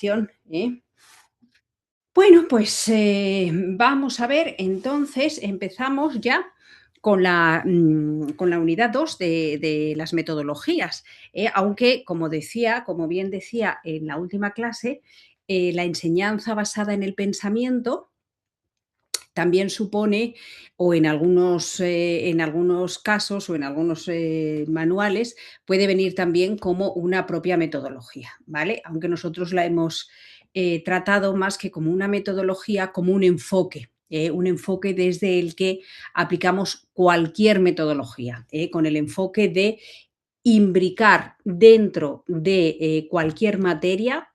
¿eh? Bueno, pues vamos a ver, entonces empezamos ya con la unidad 2 de las metodologías, aunque como bien decía en la última clase, la enseñanza basada en el pensamiento también supone, o en algunos casos o en algunos manuales, puede venir también como una propia metodología, ¿vale? Aunque nosotros la hemos tratado más que como una metodología, como un enfoque desde el que aplicamos cualquier metodología, con el enfoque de imbricar dentro de cualquier materia,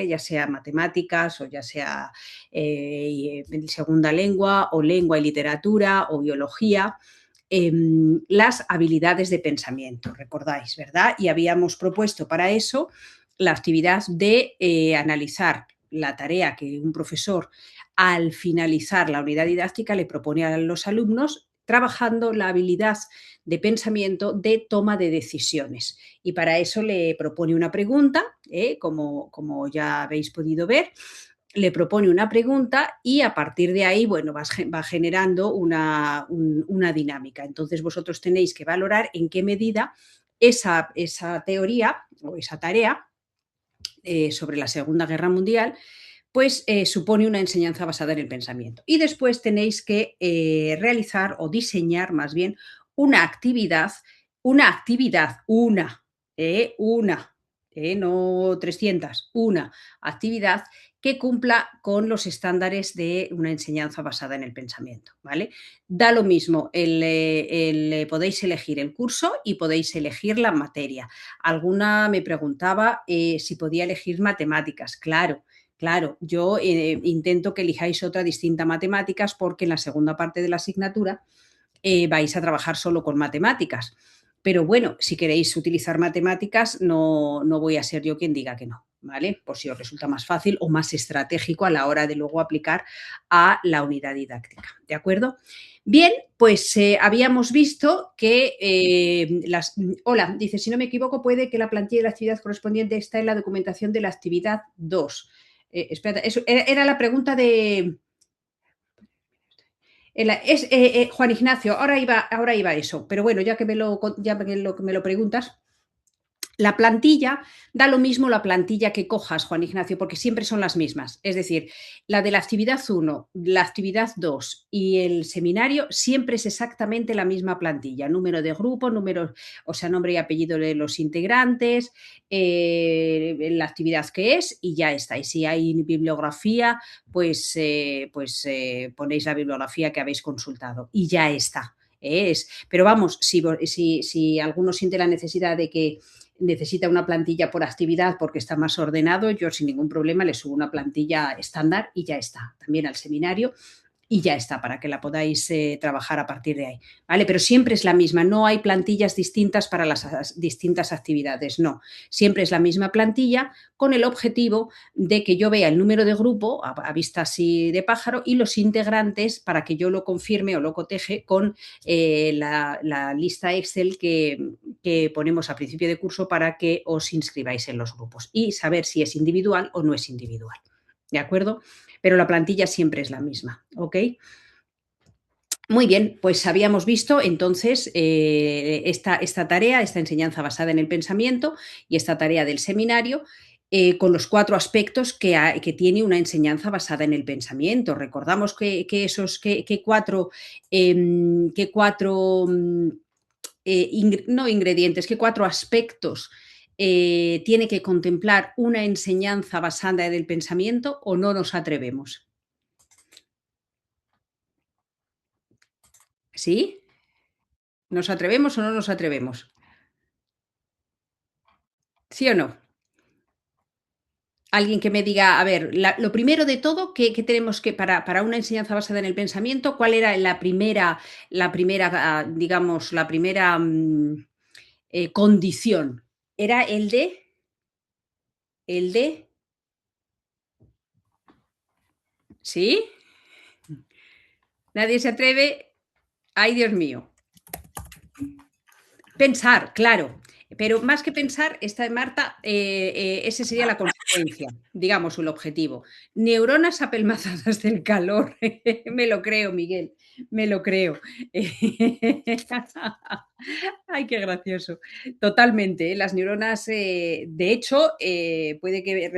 ya sea matemáticas o ya sea segunda lengua o lengua y literatura o biología, las habilidades de pensamiento, recordáis, ¿verdad? Y habíamos propuesto para eso la actividad de analizar la tarea que un profesor al finalizar la unidad didáctica le propone a los alumnos trabajando la habilidad de pensamiento de toma de decisiones. Y para eso le propone una pregunta, como ya habéis podido ver, le propone una pregunta y a partir de ahí, bueno, va generando una dinámica. Entonces vosotros tenéis que valorar en qué medida esa teoría o esa tarea sobre la Segunda Guerra Mundial pues supone una enseñanza basada en el pensamiento. Y después tenéis que realizar o diseñar más bien una actividad, no 300, una actividad que cumpla con los estándares de una enseñanza basada en el pensamiento, ¿vale? Da lo mismo, podéis elegir el curso y podéis elegir la materia. Alguna me preguntaba si podía elegir matemáticas. Claro, claro, yo intento que elijáis otra distinta a matemáticas porque en la segunda parte de la asignatura vais a trabajar solo con matemáticas. Pero bueno, si queréis utilizar matemáticas, no voy a ser yo quien diga que no, ¿vale? Por si os resulta más fácil o más estratégico a la hora de luego aplicar a la unidad didáctica, ¿de acuerdo? Bien, pues habíamos visto que Hola, dice, si no me equivoco, puede que la plantilla de la actividad correspondiente está en la documentación de la actividad 2. Espérate, eso era la pregunta de... Juan Ignacio, ahora iba eso, pero bueno, ya que me lo preguntas, la plantilla, da lo mismo la plantilla que cojas, Juan Ignacio, porque siempre son las mismas. Es decir, la de la actividad 1, la actividad 2 y el seminario siempre es exactamente la misma plantilla. Número de grupo, o sea, nombre y apellido de los integrantes, la actividad que es y ya está. Y si hay bibliografía, pues ponéis la bibliografía que habéis consultado y ya está. Pero vamos, si alguno siente la necesidad de que necesita una plantilla por actividad porque está más ordenado, yo sin ningún problema le subo una plantilla estándar y ya está, también al seminario y ya está, para que la podáis trabajar a partir de ahí, ¿vale? Pero siempre es la misma, no hay plantillas distintas para las distintas actividades, no, siempre es la misma plantilla con el objetivo de que yo vea el número de grupo a vista así de pájaro y los integrantes para que yo lo confirme o lo coteje con la lista Excel que ponemos a principio de curso para que os inscribáis en los grupos y saber si es individual o no es individual, ¿de acuerdo? Pero la plantilla siempre es la misma, ¿ok? Muy bien, pues habíamos visto entonces esta tarea, esta enseñanza basada en el pensamiento y esta tarea del seminario con los 4 aspectos que tiene una enseñanza basada en el pensamiento. Recordamos que cuatro no ingredientes, que 4 aspectos tiene que contemplar una enseñanza basada en el pensamiento o no nos atrevemos. ¿Sí? ¿Nos atrevemos o no nos atrevemos? ¿Sí o no? Alguien que me diga, a ver, lo primero de todo, que tenemos que, para una enseñanza basada en el pensamiento, ¿cuál era digamos, la primera condición? Era el de, ¿sí? Nadie se atreve. Ay, Dios mío. Pensar, claro. Pero más que pensar, esta de Marta, ese sería la consecuencia, digamos, o el objetivo. Neuronas apelmazadas del calor. Me lo creo, Miguel, me lo creo. Ay, qué gracioso. Totalmente, ¿eh? Las neuronas, de hecho, puede que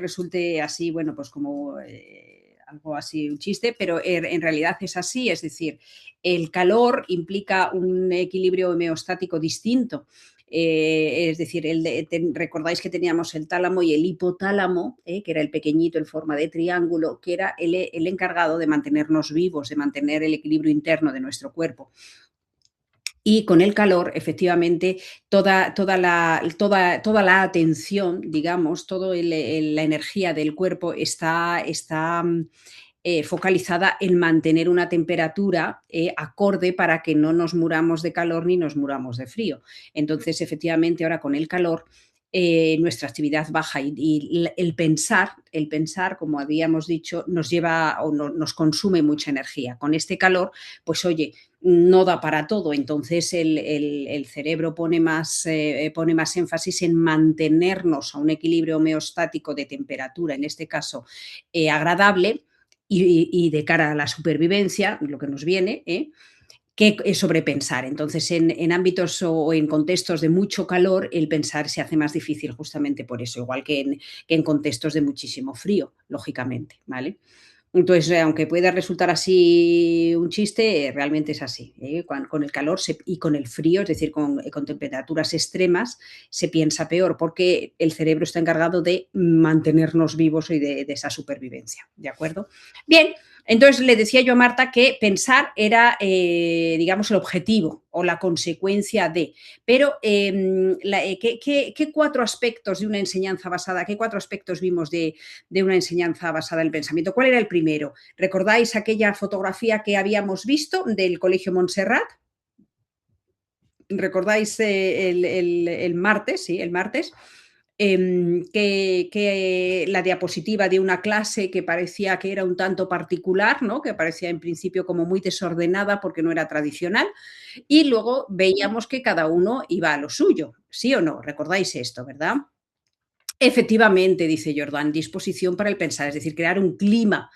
resulte así, bueno, pues como algo así, un chiste, pero en realidad es así, es decir, el calor implica un equilibrio homeostático distinto. Es decir, recordáis que teníamos el tálamo y el hipotálamo, que era el pequeñito en forma de triángulo, que era el encargado de mantenernos vivos, de mantener el equilibrio interno de nuestro cuerpo. Y con el calor, efectivamente, toda la atención, digamos, toda la energía del cuerpo está focalizada en mantener una temperatura acorde para que no nos muramos de calor ni nos muramos de frío. Entonces, efectivamente, ahora con el calor, nuestra actividad baja y el pensar, como habíamos dicho, nos lleva o no, nos consume mucha energía. Con este calor, pues oye, no da para todo, entonces el cerebro pone más énfasis en mantenernos a un equilibrio homeostático de temperatura, en este caso agradable, y de cara a la supervivencia, lo que nos viene, que es sobrepensar. Entonces, en ámbitos o en contextos de mucho calor, el pensar se hace más difícil justamente por eso, igual que en contextos de muchísimo frío, lógicamente, ¿vale? Entonces, aunque pueda resultar así un chiste, realmente es así. Con el calor y con el frío, es decir, con temperaturas extremas, se piensa peor porque el cerebro está encargado de mantenernos vivos y de esa supervivencia. ¿De acuerdo? Bien, entonces le decía yo a Marta que pensar era, digamos, el objetivo o la consecuencia de. Pero, ¿qué cuatro aspectos de una enseñanza basada, qué cuatro aspectos vimos de una enseñanza basada en el pensamiento? ¿Cuál era el primero? ¿Recordáis aquella fotografía que habíamos visto del Colegio Montserrat? ¿Recordáis el martes? Sí, el martes. Que la diapositiva de una clase que parecía que era un tanto particular, ¿no? Que parecía en principio como muy desordenada porque no era tradicional, y luego veíamos que cada uno iba a lo suyo, ¿sí o no? ¿Recordáis esto, verdad? Efectivamente, dice Jordan, disposición para el pensar, es decir, crear un clima,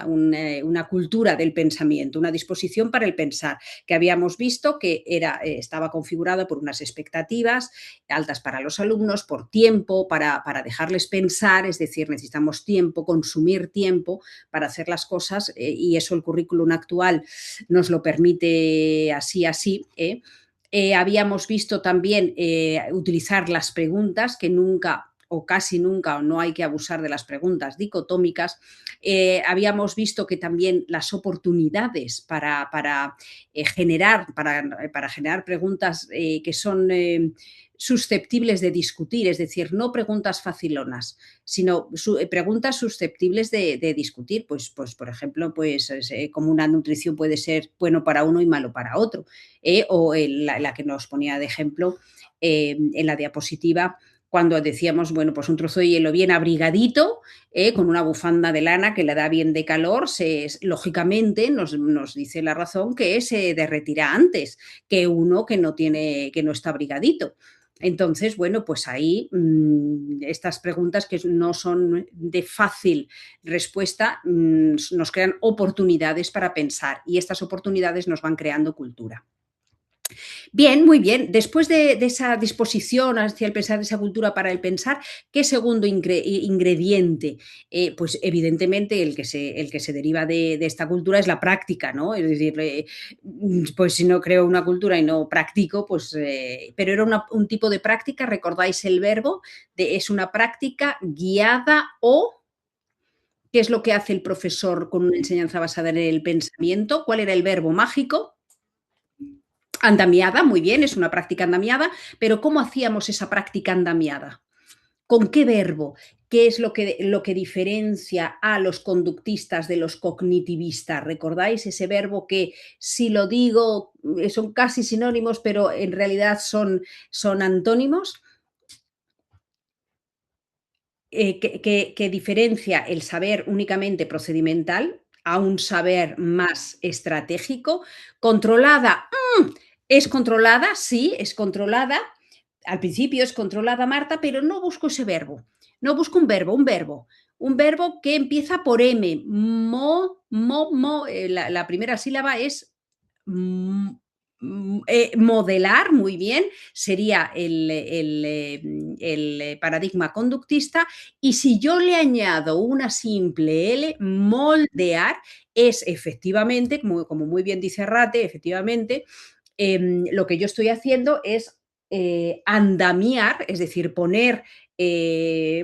una cultura del pensamiento, una disposición para el pensar, que habíamos visto que estaba configurada por unas expectativas altas para los alumnos, por tiempo, para dejarles pensar, es decir, necesitamos tiempo, consumir tiempo para hacer las cosas, y eso el currículum actual nos lo permite así. Habíamos visto también utilizar las preguntas, que nunca o casi nunca, o no hay que abusar de las preguntas dicotómicas. Habíamos visto que también las oportunidades para generar preguntas que son susceptibles de discutir, es decir, no preguntas facilonas, sino preguntas susceptibles de discutir. Pues, por ejemplo, como una nutrición puede ser bueno para uno y malo para otro, o la que nos ponía de ejemplo en la diapositiva, cuando decíamos, bueno, pues un trozo de hielo bien abrigadito, con una bufanda de lana que le da bien de calor, lógicamente nos dice la razón que se derretirá antes que uno que no está abrigadito. Entonces, bueno, pues ahí estas preguntas que no son de fácil respuesta nos crean oportunidades para pensar, y estas oportunidades nos van creando cultura. Bien, muy bien. Después de esa disposición hacia el pensar, de esa cultura para el pensar, ¿qué segundo ingrediente? Pues evidentemente el que se deriva de esta cultura es la práctica, ¿no? Es decir, pues si no creo una cultura y no practico, pues, pero era un tipo de práctica, ¿recordáis el verbo? Es una práctica guiada o... ¿Qué es lo que hace el profesor con una enseñanza basada en el pensamiento? ¿Cuál era el verbo mágico? Andamiada, muy bien, es una práctica andamiada, pero ¿cómo hacíamos esa práctica andamiada? ¿Con qué verbo? ¿Qué es lo que diferencia a los conductistas de los cognitivistas? ¿Recordáis ese verbo que, si lo digo, son casi sinónimos, pero en realidad son antónimos? Que diferencia el saber únicamente procedimental a un saber más estratégico, controlada. Es controlada, sí, es controlada. Al principio es controlada, Marta, pero no busco ese verbo. No busco un verbo, un verbo. Un verbo que empieza por M. La primera sílaba es mm, modelar, muy bien, sería el paradigma conductista. Y si yo le añado una simple L, moldear, es efectivamente, como muy bien dice Rate, efectivamente, lo que yo estoy haciendo es andamiar, es decir, poner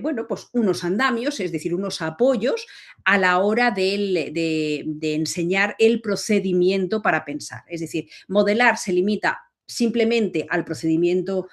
bueno, pues unos andamios, es decir, unos apoyos a la hora de enseñar el procedimiento para pensar. Es decir, modelar se limita simplemente al procedimiento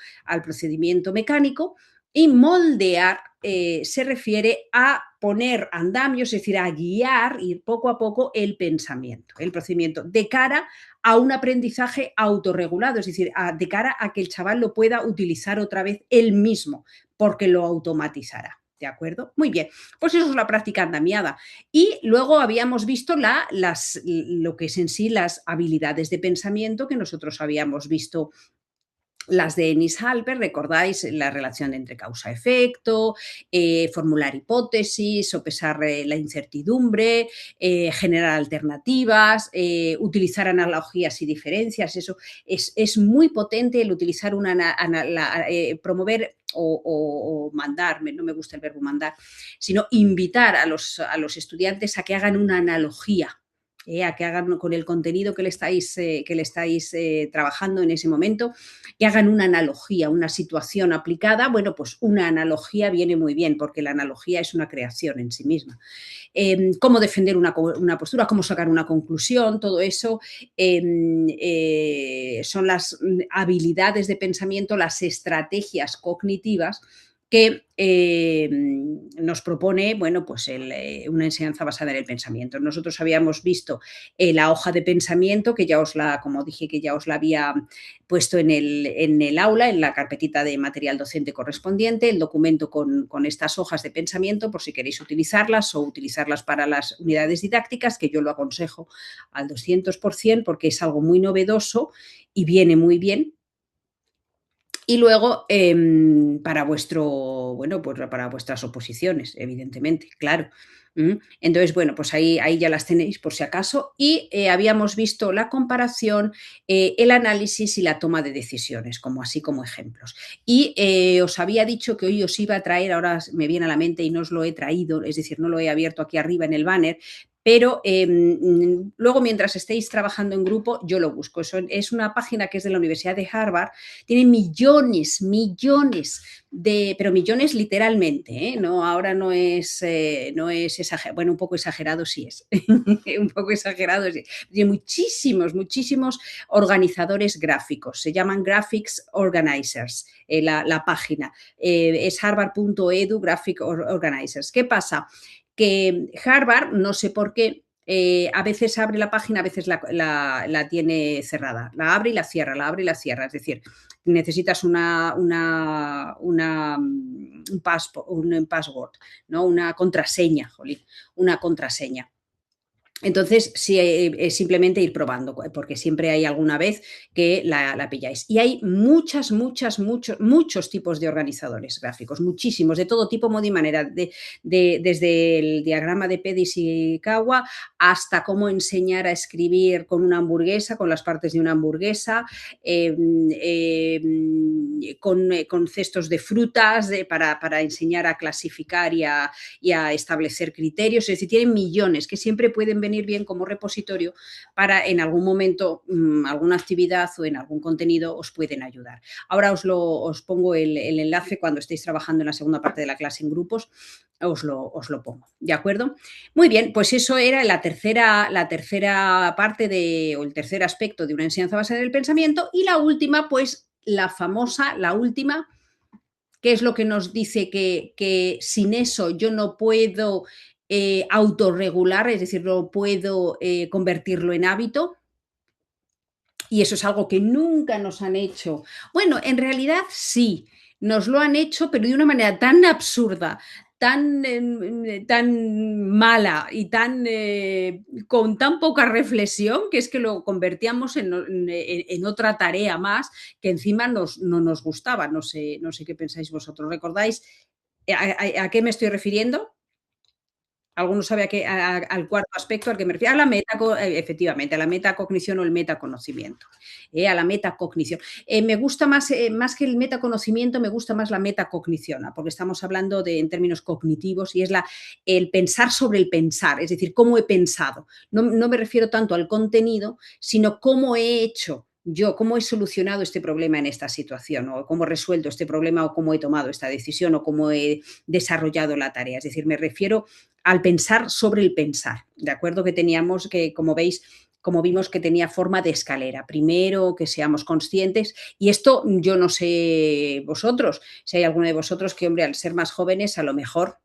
mecánico, y moldear se refiere a poner andamios, es decir, a guiar, ir poco a poco el pensamiento, el procedimiento, de cara a un aprendizaje autorregulado, es decir, de cara a que el chaval lo pueda utilizar otra vez él mismo, porque lo automatizará. ¿De acuerdo? Muy bien. Pues eso es la práctica andamiada. Y luego habíamos visto lo que es en sí las habilidades de pensamiento que nosotros habíamos visto, las de Ennis Halper, recordáis la relación entre causa-efecto, formular hipótesis, sopesar la incertidumbre, generar alternativas, utilizar analogías y diferencias. Eso es muy potente el utilizar promover o mandar, no me gusta el verbo mandar, sino invitar a los estudiantes a que hagan una analogía, a que hagan con el contenido que le estáis trabajando en ese momento, que hagan una analogía, una situación aplicada. Bueno, pues una analogía viene muy bien, porque la analogía es una creación en sí misma. Cómo defender una postura, cómo sacar una conclusión, todo eso son las habilidades de pensamiento, las estrategias cognitivas que nos propone, bueno, pues una enseñanza basada en el pensamiento. Nosotros habíamos visto la hoja de pensamiento, que como dije, que ya os la había puesto en el aula, en la carpetita de material docente correspondiente, el documento con estas hojas de pensamiento, por si queréis utilizarlas o utilizarlas para las unidades didácticas, que yo lo aconsejo al 200%, porque es algo muy novedoso y viene muy bien. Y luego, bueno, pues para vuestras oposiciones, evidentemente, claro. Entonces, bueno, pues ahí ya las tenéis por si acaso. Y habíamos visto la comparación, el análisis y la toma de decisiones, así como ejemplos. Y os había dicho que hoy os iba a traer, ahora me viene a la mente y no os lo he traído, es decir, no lo he abierto aquí arriba en el banner, pero luego, mientras estéis trabajando en grupo, yo lo busco. Es una página que es de la Universidad de Harvard. Tiene millones, pero millones literalmente, ¿eh? No, ahora no es exagerado, bueno, un poco exagerado sí es, un poco exagerado sí. Tiene muchísimos organizadores gráficos, se llaman Graphics Organizers, la página, es harvard.edu Graphic Organizers. ¿Qué pasa? Que Harvard, no sé por qué, a veces abre la página, a veces la tiene cerrada. La abre y la cierra, la abre y la cierra. Es decir, necesitas un password, ¿no? Una contraseña, jolín, una contraseña. Entonces, sí, simplemente ir probando, porque siempre hay alguna vez que la pilláis. Y hay muchos tipos de organizadores gráficos, muchísimos, de todo tipo, modo y manera, desde el diagrama de Pedis y Kawa hasta cómo enseñar a escribir con una hamburguesa, con las partes de una hamburguesa, con cestos de frutas, para enseñar a clasificar y a establecer criterios. Es decir, tienen millones que siempre pueden venir bien como repositorio para en algún momento, alguna actividad o en algún contenido os pueden ayudar. Ahora os pongo el enlace cuando estéis trabajando en la segunda parte de la clase en grupos, os lo pongo, ¿de acuerdo? Muy bien, pues eso era la tercera parte o el tercer aspecto de una enseñanza basada en el pensamiento. Y la última, pues la última, que es lo que nos dice que sin eso yo no puedo autorregular, es decir, no puedo convertirlo en hábito. Y eso es algo que nunca nos han hecho. Bueno, en realidad sí, nos lo han hecho, pero de una manera tan absurda, tan mala y con tan poca reflexión, que es que lo convertíamos en otra tarea más que encima no nos gustaba. No sé qué pensáis vosotros. ¿Recordáis a qué me estoy refiriendo? ¿Alguno sabe a qué, al cuarto aspecto al que me refiero? A la efectivamente, a la metacognición o el metaconocimiento, a la metacognición. Me gusta más que el metaconocimiento, me gusta más la metacognición, porque estamos hablando en términos cognitivos y es el pensar sobre el pensar, es decir, cómo he pensado. No me refiero tanto al contenido, sino cómo he hecho yo, cómo he solucionado este problema en esta situación, o cómo he resuelto este problema, o cómo he tomado esta decisión, o cómo he desarrollado la tarea. Es decir, me refiero al pensar sobre el pensar, ¿de acuerdo? Que teníamos que, como veis, como vimos que tenía forma de escalera. Primero, que seamos conscientes, y esto yo no sé vosotros, si hay alguno de vosotros que, hombre, al ser más jóvenes, a lo mejor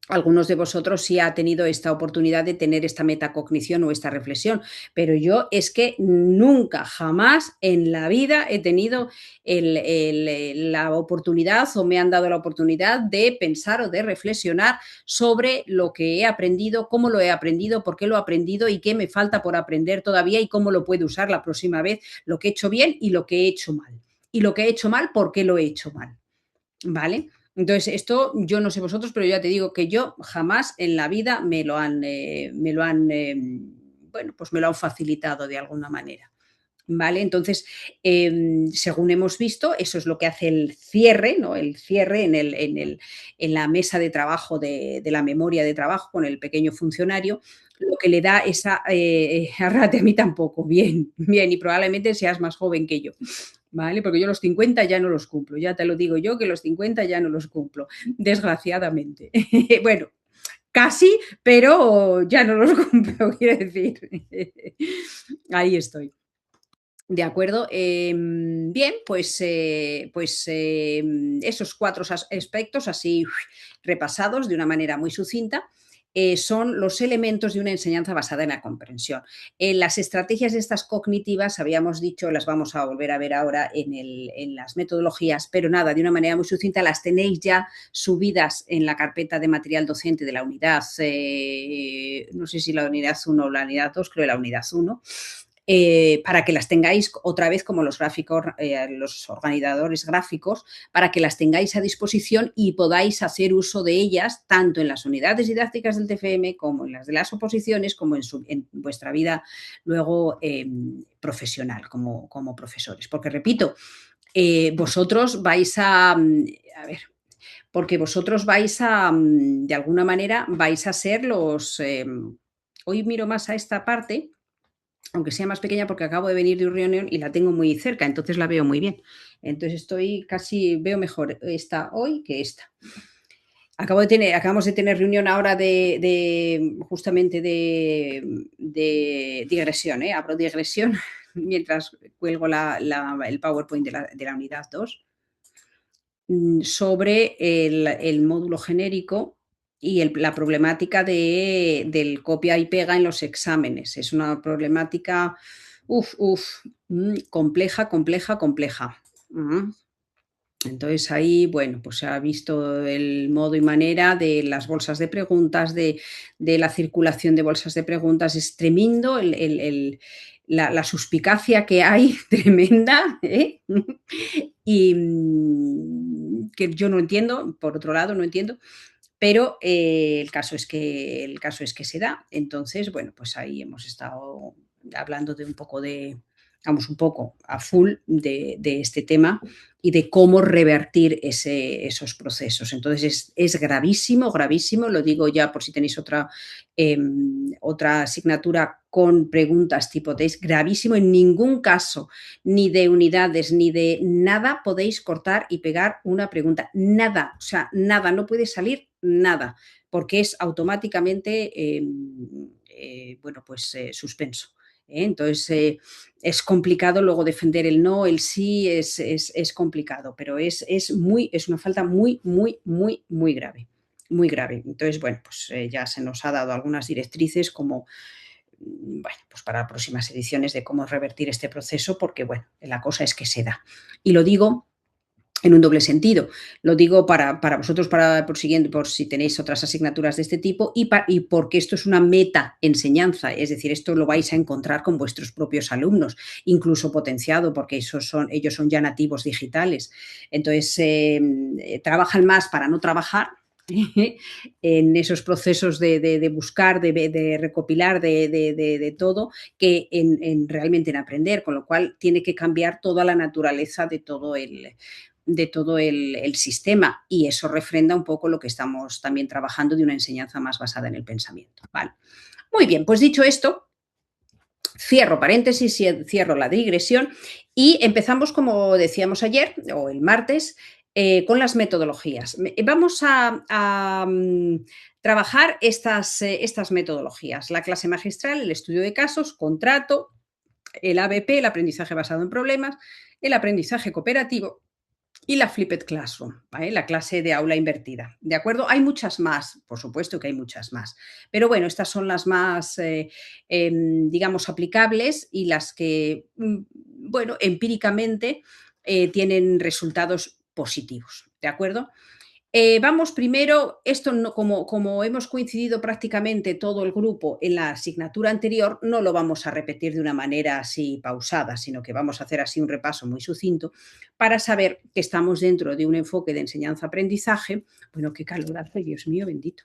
algunos de vosotros sí ha tenido esta oportunidad de tener esta metacognición o esta reflexión, pero yo es que nunca, jamás en la vida he tenido la oportunidad o me han dado la oportunidad de pensar o de reflexionar sobre lo que he aprendido, cómo lo he aprendido, por qué lo he aprendido y qué me falta por aprender todavía y cómo lo puedo usar la próxima vez, lo que he hecho bien y lo que he hecho mal. Y lo que he hecho mal, por qué lo he hecho mal. ¿Vale? Entonces, esto yo no sé vosotros, pero ya te digo que yo jamás en la vida bueno, pues me lo han facilitado de alguna manera. ¿Vale? Entonces, según hemos visto, eso es lo que hace el cierre, ¿no? El cierre en la mesa de trabajo de la memoria de trabajo con el pequeño funcionario, lo que le da esa, a mí tampoco, bien, bien, y probablemente seas más joven que yo, ¿vale? Porque yo los 50 ya no los cumplo, ya te lo digo yo que los 50 ya no los cumplo, desgraciadamente. Bueno, casi, pero ya no los cumplo, quiero decir. Ahí estoy. De acuerdo. Bien, esos cuatro aspectos así repasados de una manera muy sucinta. Son los elementos de una enseñanza basada en la comprensión. Las estrategias estas cognitivas, habíamos dicho, las vamos a volver a ver ahora en las metodologías, pero nada, de una manera muy sucinta, las tenéis ya subidas en la carpeta de material docente de la unidad, no sé si la unidad 1 o la unidad 2, creo que la unidad 1, para que las tengáis otra vez como los gráficos, los organizadores gráficos, para que las tengáis a disposición y podáis hacer uso de ellas tanto en las unidades didácticas del TFM como en las de las oposiciones, como en vuestra vida luego profesional como profesores. Porque repito, vosotros vais a ver, porque vosotros vais de alguna manera, vais a ser hoy miro más a esta parte, aunque sea más pequeña porque acabo de venir de una reunión y la tengo muy cerca, entonces la veo muy bien. Entonces veo mejor esta hoy que esta. Acabamos de tener reunión ahora justamente de digresión, abro digresión mientras cuelgo el PowerPoint de la unidad 2, sobre el módulo genérico y la problemática del copia y pega en los exámenes. Es una problemática, compleja, compleja, compleja. Entonces ahí, bueno, pues se ha visto el modo y manera de las bolsas de preguntas, de la circulación de bolsas de preguntas. Es tremendo la suspicacia que hay, tremenda, ¿eh? Y que yo no entiendo, por otro lado, no entiendo, pero el caso es que se da. Entonces, bueno, pues ahí hemos estado hablando vamos, un poco a full de este tema y de cómo revertir esos procesos. Entonces, es gravísimo, gravísimo, lo digo ya por si tenéis otra asignatura con preguntas tipo test, gravísimo. En ningún caso, ni de unidades, ni de nada, podéis cortar y pegar una pregunta. Nada, o sea, nada, no puede salir nada, porque es automáticamente, bueno, pues suspenso. Entonces, es complicado luego defender el no, el sí, es complicado, pero es una falta muy, muy, muy, muy grave. Muy grave. Entonces, bueno, pues ya se nos ha dado algunas directrices como, bueno, pues para próximas ediciones de cómo revertir este proceso, porque, bueno, la cosa es que se da. Y lo digo en un doble sentido. Lo digo para vosotros, por si tenéis otras asignaturas de este tipo y porque esto es una meta enseñanza, es decir, esto lo vais a encontrar con vuestros propios alumnos, incluso potenciado, porque ellos son ya nativos digitales. Entonces, trabajan más para no trabajar en esos procesos de buscar, de recopilar, de todo, que realmente en aprender, con lo cual tiene que cambiar toda la naturaleza de todo el sistema, y eso refrenda un poco lo que estamos también trabajando de una enseñanza más basada en el pensamiento. Vale. Muy bien, pues dicho esto, cierro paréntesis, cierro la digresión y empezamos, como decíamos ayer o el martes, con las metodologías. Vamos a trabajar estas metodologías: la clase magistral, el estudio de casos, contrato, el ABP, el aprendizaje basado en problemas, el aprendizaje cooperativo y la Flipped Classroom, ¿vale? La clase de aula invertida, ¿de acuerdo? Hay muchas más, por supuesto que hay muchas más, pero bueno, estas son las más, digamos, aplicables y las que, bueno, empíricamente tienen resultados positivos, ¿de acuerdo? Vamos primero, esto no, como hemos coincidido prácticamente todo el grupo en la asignatura anterior, no lo vamos a repetir de una manera así pausada, sino que vamos a hacer así un repaso muy sucinto para saber que estamos dentro de un enfoque de enseñanza-aprendizaje. Bueno, qué calor hace, Dios mío, bendito.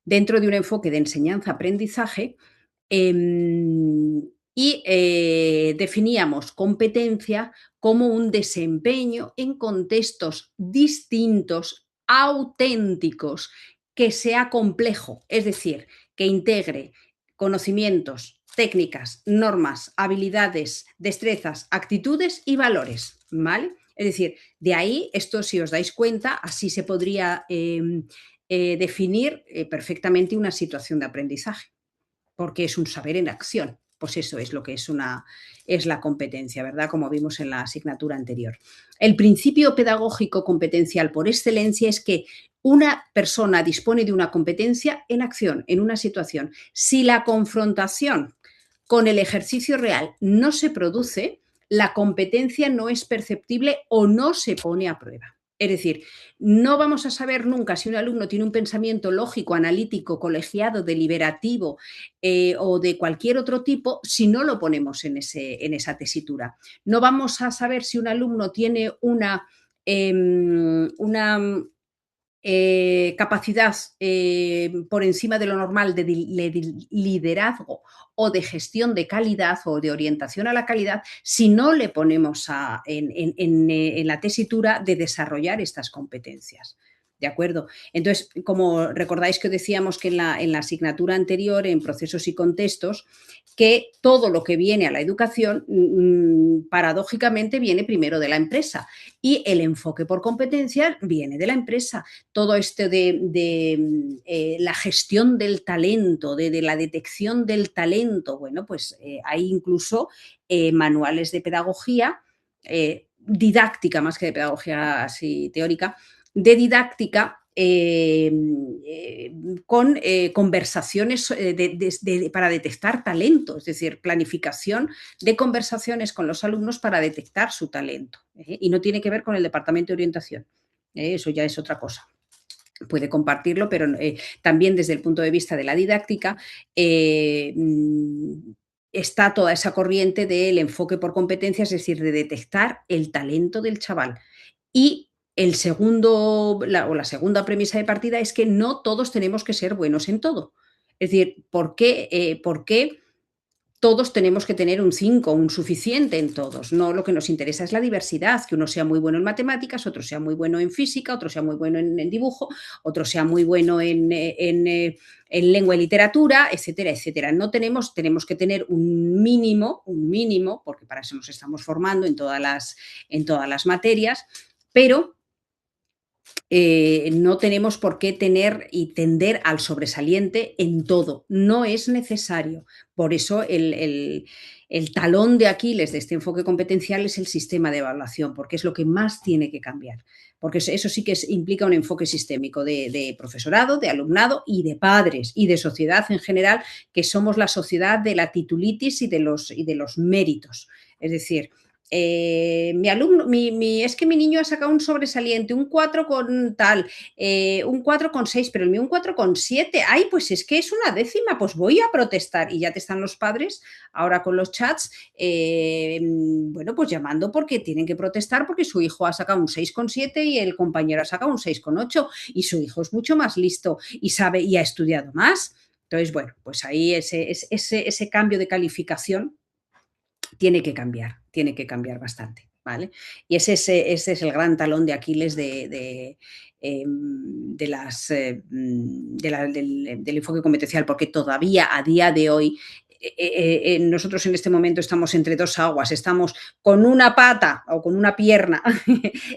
Dentro de un enfoque de enseñanza-aprendizaje, definíamos competencia como un desempeño en contextos distintos, auténticos, que sea complejo, es decir, que integre conocimientos, técnicas, normas, habilidades, destrezas, actitudes y valores, ¿vale? Es decir, de ahí, esto, si os dais cuenta, así se podría definir perfectamente una situación de aprendizaje, porque es un saber en acción. Pues eso es lo que es la competencia, ¿verdad? Como vimos en la asignatura anterior. El principio pedagógico competencial por excelencia es que una persona dispone de una competencia en acción, en una situación. Si la confrontación con el ejercicio real no se produce, la competencia no es perceptible o no se pone a prueba. Es decir, no vamos a saber nunca si un alumno tiene un pensamiento lógico, analítico, colegiado, deliberativo, o de cualquier otro tipo si no lo ponemos en esa tesitura. No vamos a saber si un alumno tiene una capacidad por encima de lo normal de liderazgo o de gestión de calidad o de orientación a la calidad si no le ponemos en la tesitura de desarrollar estas competencias. ¿De acuerdo? Entonces, como recordáis que decíamos que en la asignatura anterior, en procesos y contextos, que todo lo que viene a la educación, paradójicamente, viene primero de la empresa y el enfoque por competencias viene de la empresa. Todo esto de la gestión del talento, de la detección del talento, bueno, pues hay incluso manuales de pedagogía, didáctica más que de pedagogía así teórica, de didáctica con conversaciones para detectar talento, es decir, planificación de conversaciones con los alumnos para detectar su talento. Y no tiene que ver con el departamento de orientación. Eso ya es otra cosa. Puede compartirlo, pero también desde el punto de vista de la didáctica está toda esa corriente del enfoque por competencias, es decir, de detectar el talento del chaval. Y la segunda premisa de partida es que no todos tenemos que ser buenos en todo. Es decir, ¿por qué todos tenemos que tener un 5, un suficiente en todos? No, lo que nos interesa es la diversidad, que uno sea muy bueno en matemáticas, otro sea muy bueno en física, otro sea muy bueno en dibujo, otro sea muy bueno en lengua y literatura, etcétera, etcétera. Tenemos que tener un mínimo, porque para eso nos estamos formando en todas las materias, pero no tenemos por qué tener y tender al sobresaliente en todo. No es necesario. Por eso el talón de Aquiles de este enfoque competencial es el sistema de evaluación, porque es lo que más tiene que cambiar. Porque eso sí que implica un enfoque sistémico de profesorado, de alumnado y de padres y de sociedad en general, que somos la sociedad de la titulitis y de los méritos. Es decir, mi alumno, es que mi niño ha sacado un sobresaliente, un 4 con tal, un 4,6, pero el mío un 4,7. Ay, pues es que es una décima, pues voy a protestar. Y ya te están los padres ahora con los chats, bueno, pues llamando porque tienen que protestar porque su hijo ha sacado un 6,7 y el compañero ha sacado un 6,8 y su hijo es mucho más listo y sabe y ha estudiado más. Entonces, bueno, pues ahí ese cambio de calificación tiene que cambiar bastante, ¿vale? Y ese es el gran talón de Aquiles del enfoque competencial, porque todavía a día de hoy nosotros en este momento estamos entre dos aguas, estamos con una pata o con una pierna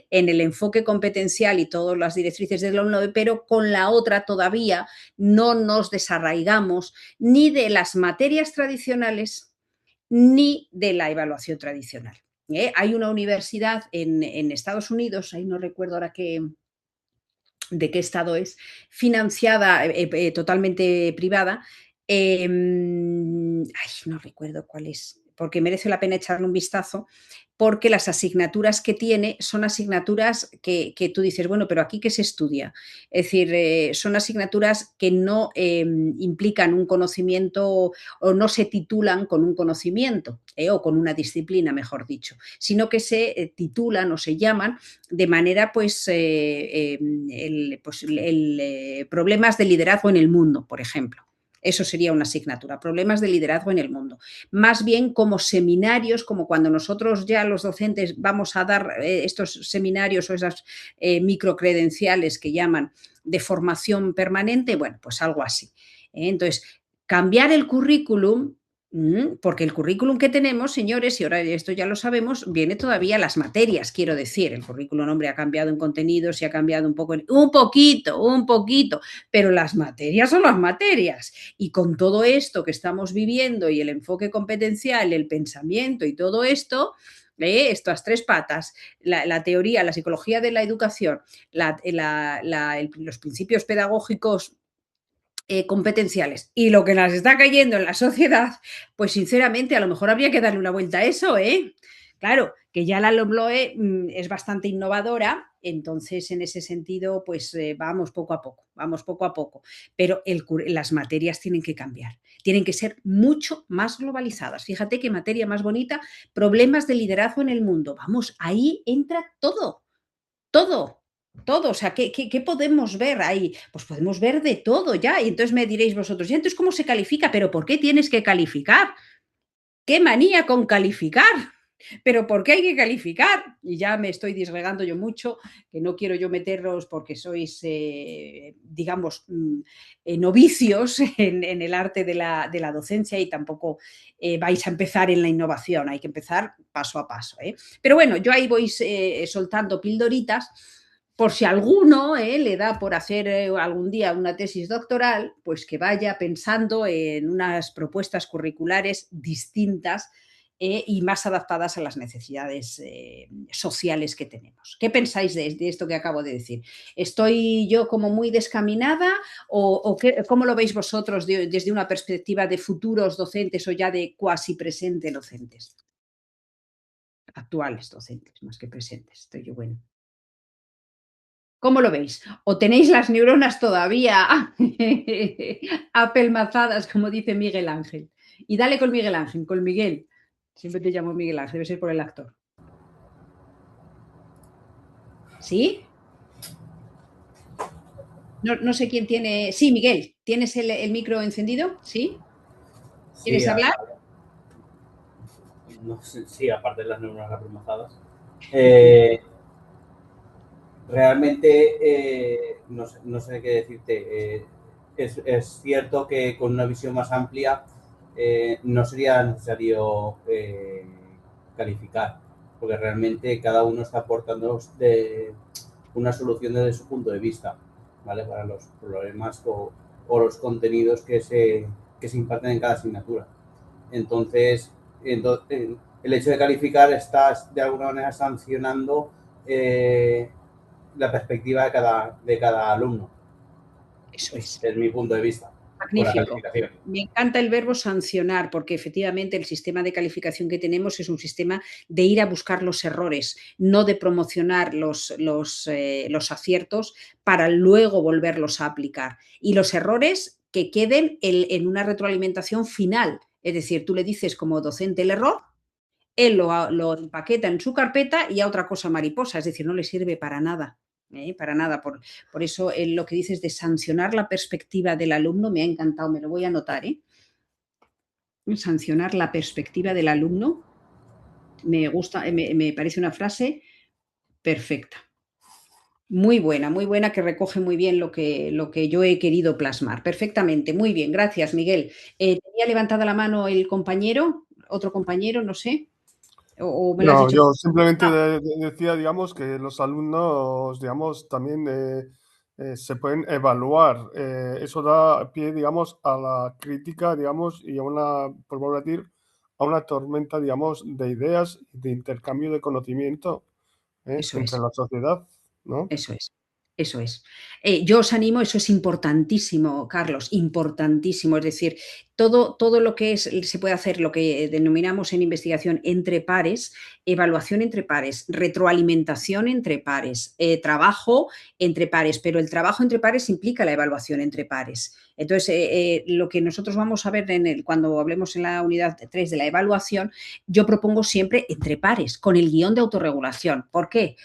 en el enfoque competencial y todas las directrices del ONLOE, pero con la otra todavía no nos desarraigamos ni de las materias tradicionales ni de la evaluación tradicional. Hay una universidad en Estados Unidos, ahí no recuerdo ahora de qué estado es, financiada totalmente privada. No recuerdo cuál es, porque merece la pena echarle un vistazo, porque las asignaturas que tiene son asignaturas que tú dices, bueno, pero aquí ¿qué se estudia? Es decir, son asignaturas que no implican un conocimiento o no se titulan con un conocimiento o con una disciplina, mejor dicho, sino que se titulan o se llaman de manera, problemas de liderazgo en el mundo, por ejemplo. Eso sería una asignatura, problemas de liderazgo en el mundo. Más bien como seminarios, como cuando nosotros ya los docentes vamos a dar estos seminarios o esas microcredenciales que llaman de formación permanente, bueno, pues algo así. Entonces, cambiar el currículum, porque el currículum que tenemos, señores, y ahora esto ya lo sabemos, viene todavía las materias, quiero decir. El currículum, hombre, ha cambiado en contenidos y ha cambiado un poquito, pero las materias son las materias. Y con todo esto que estamos viviendo y el enfoque competencial, el pensamiento y todo esto, estas tres patas, la teoría, la psicología de la educación, los principios pedagógicos competenciales y lo que nos está cayendo en la sociedad, pues sinceramente a lo mejor habría que darle una vuelta a eso, ¿eh? Claro, que ya la LOMLOE es bastante innovadora, entonces en ese sentido, pues vamos poco a poco, pero las materias tienen que cambiar, tienen que ser mucho más globalizadas. Fíjate qué materia más bonita, problemas de liderazgo en el mundo. Vamos, ahí entra todo, todo, todo. O sea, ¿qué podemos ver ahí? Pues podemos ver de todo ya. Y entonces me diréis vosotros, ¿ya entonces cómo se califica? ¿Pero por qué tienes que calificar? ¡Qué manía con calificar! ¿Pero por qué hay que calificar? Y ya me estoy disgregando yo mucho, que no quiero yo meteros porque sois, digamos, novicios en el arte de la docencia y tampoco vais a empezar en la innovación, hay que empezar paso a paso. Pero bueno, yo ahí voy soltando pildoritas por si alguno le da por hacer algún día una tesis doctoral, pues que vaya pensando en unas propuestas curriculares distintas y más adaptadas a las necesidades sociales que tenemos. ¿Qué pensáis de esto que acabo de decir? ¿Estoy yo como muy descaminada o cómo lo veis vosotros desde una perspectiva de futuros docentes o ya de cuasi presente docentes? Actuales docentes, más que presentes. Estoy yo bueno. ¿Cómo lo veis? ¿O tenéis las neuronas todavía apelmazadas, como dice Miguel Ángel? Y dale con Miguel Ángel, con Miguel. Siempre te llamo Miguel Ángel, debe ser por el actor. ¿Sí? No sé quién tiene. Sí, Miguel, ¿tienes el micro encendido? ¿Sí? Sí, ¿Quieres hablar? no sé, sí, aparte de las neuronas apelmazadas. Eh, realmente no sé qué decirte. Es cierto que con una visión más amplia no sería necesario calificar, porque realmente cada uno está aportando una solución desde su punto de vista, ¿vale? Para los problemas o los contenidos que se imparten en cada asignatura. Entonces, el hecho de calificar estás de alguna manera sancionando la perspectiva de cada alumno. Eso es. Es mi punto de vista. por la Magnífico. calificación. Me encanta el verbo sancionar, porque efectivamente el sistema de calificación que tenemos es un sistema de ir a buscar los errores, no de promocionar los aciertos para luego volverlos a aplicar. Y los errores que queden en una retroalimentación final. Es decir, tú le dices como docente el error, él lo empaqueta en su carpeta y a otra cosa mariposa, es decir, no le sirve para nada. Para nada. Por eso lo que dices de sancionar la perspectiva del alumno me ha encantado, me lo voy a anotar. Sancionar la perspectiva del alumno me gusta, me parece una frase perfecta. Muy buena, que recoge muy bien lo que yo he querido plasmar. Perfectamente, muy bien, gracias, Miguel. ¿Tenía levantada la mano el compañero? ¿Otro compañero? No sé. ¿O me lo has No, dicho? yo simplemente Ah, decía, digamos, que los alumnos, digamos, también se pueden evaluar. Eso da pie, digamos, a la crítica, digamos, y a una, por volver a decir, a una tormenta, digamos, de ideas, de intercambio de conocimiento, eso entre es. la sociedad, ¿no? Eso es, eso es. Yo os animo, eso es importantísimo, Carlos, importantísimo. Es decir, todo lo que se puede hacer, lo que denominamos en investigación entre pares, evaluación entre pares, retroalimentación entre pares, trabajo entre pares, pero el trabajo entre pares implica la evaluación entre pares. Entonces, lo que nosotros vamos a ver cuando hablemos en la unidad 3 de la evaluación, yo propongo siempre entre pares, con el guión de autorregulación. ¿Por qué?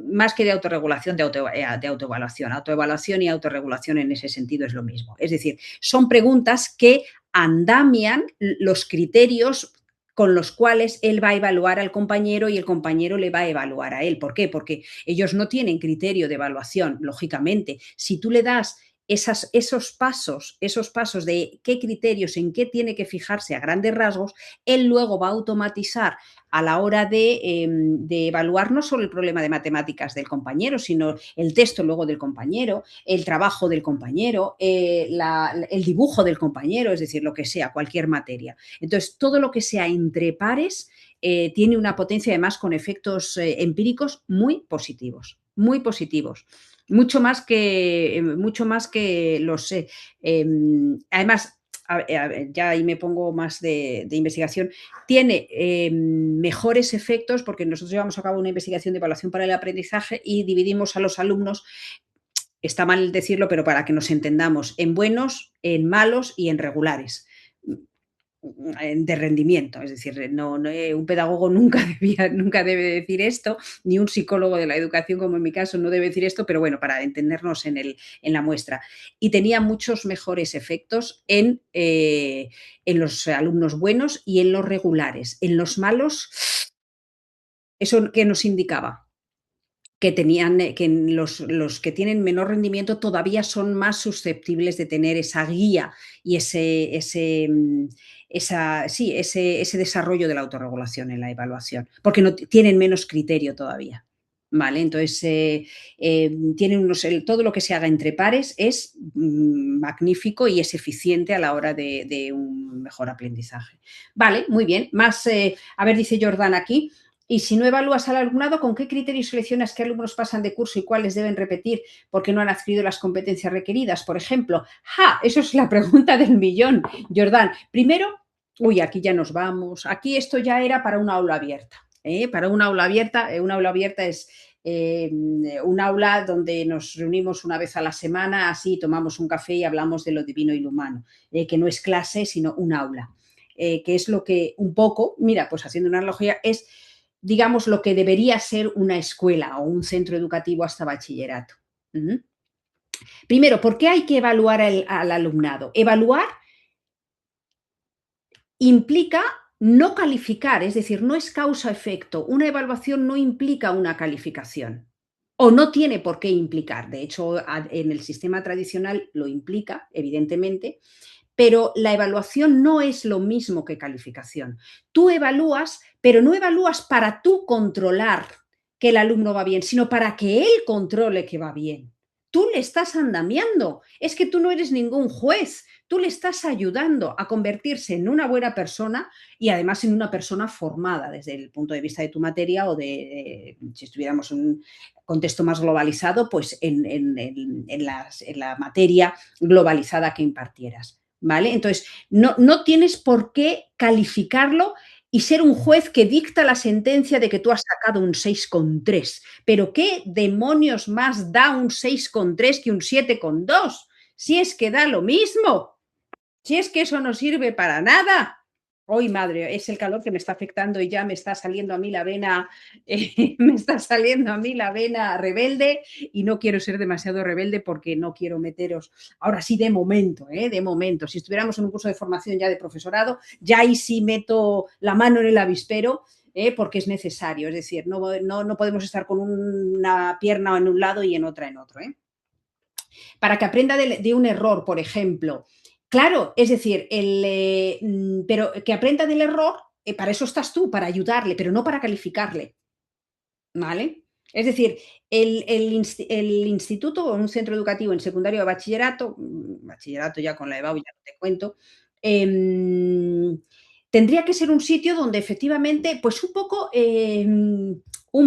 Más que de autorregulación, de autoevaluación. Autoevaluación y autorregulación en ese sentido es lo mismo. Es decir, son preguntas que andamian los criterios con los cuales él va a evaluar al compañero y el compañero le va a evaluar a él. ¿Por qué? Porque ellos no tienen criterio de evaluación, lógicamente. Si tú le das esos pasos de qué criterios, en qué tiene que fijarse a grandes rasgos, él luego va a automatizar a la hora de evaluar no solo el problema de matemáticas del compañero, sino el texto luego del compañero, el trabajo del compañero, el dibujo del compañero, es decir, lo que sea, cualquier materia. Entonces, todo lo que sea entre pares tiene una potencia además con efectos empíricos muy positivos, muy positivos. Mucho más que los... además, ya ahí me pongo más de investigación, tiene mejores efectos porque nosotros llevamos a cabo una investigación de evaluación para el aprendizaje y dividimos a los alumnos, está mal decirlo, pero para que nos entendamos, en buenos, en malos y en regulares de rendimiento. Es decir, un pedagogo nunca debe decir esto, ni un psicólogo de la educación, como en mi caso, no debe decir esto, pero bueno, para entendernos en la muestra. Y tenía muchos mejores efectos en los alumnos buenos y en los regulares. En los malos, ¿eso qué nos indicaba? Que los que tienen menor rendimiento todavía son más susceptibles de tener esa guía y ese desarrollo de la autorregulación en la evaluación, porque no tienen menos criterio todavía. ¿Vale? Entonces, todo lo que se haga entre pares es magnífico y es eficiente a la hora de un mejor aprendizaje. Vale, muy bien. A ver, dice Jordán aquí, y si no evalúas al alumnado, ¿con qué criterios seleccionas qué alumnos pasan de curso y cuáles deben repetir porque no han adquirido las competencias requeridas? Por ejemplo, eso es la pregunta del millón, Jordán. Primero, aquí ya nos vamos. Aquí esto ya era para una aula abierta. Para una aula abierta es un aula donde nos reunimos una vez a la semana, así tomamos un café y hablamos de lo divino y lo humano, que no es clase, sino un aula. Que es lo que un poco, mira, pues haciendo una analogía, es digamos, lo que debería ser una escuela o un centro educativo hasta bachillerato. Primero, ¿por qué hay que evaluar al alumnado? Evaluar implica no calificar, es decir, no es causa-efecto. Una evaluación no implica una calificación o no tiene por qué implicar. De hecho, en el sistema tradicional lo implica, evidentemente, pero la evaluación no es lo mismo que calificación. Tú evalúas, pero no evalúas para tú controlar que el alumno va bien, sino para que él controle que va bien. tú le estás andamiando, es que tú no eres ningún juez, tú le estás ayudando a convertirse en una buena persona y además en una persona formada desde el punto de vista de tu materia o si estuviéramos en un contexto más globalizado, pues en la materia globalizada que impartieras, ¿vale? Entonces, no tienes por qué calificarlo y ser un juez que dicta la sentencia de que tú has sacado un 6,3. Pero ¿qué demonios más da un 6,3 que un 7,2? Si es que da lo mismo, si es que eso no sirve para nada. Hoy, madre, es el calor que me está afectando y ya me está saliendo a mí la vena, me está saliendo a mí la vena rebelde y no quiero ser demasiado rebelde porque no quiero meteros, ahora sí, de momento, si estuviéramos en un curso de formación ya de profesorado, ya ahí sí meto la mano en el avispero, porque es necesario, es decir, no podemos estar con una pierna en un lado y en otra en otro, para que aprenda de un error, por ejemplo. Claro, es decir, pero que aprenda del error, para eso estás tú, para ayudarle, pero no para calificarle, ¿vale? Es decir, el instituto o un centro educativo en secundario de bachillerato ya con la EBAU, ya no te cuento, tendría que ser un sitio donde efectivamente, pues un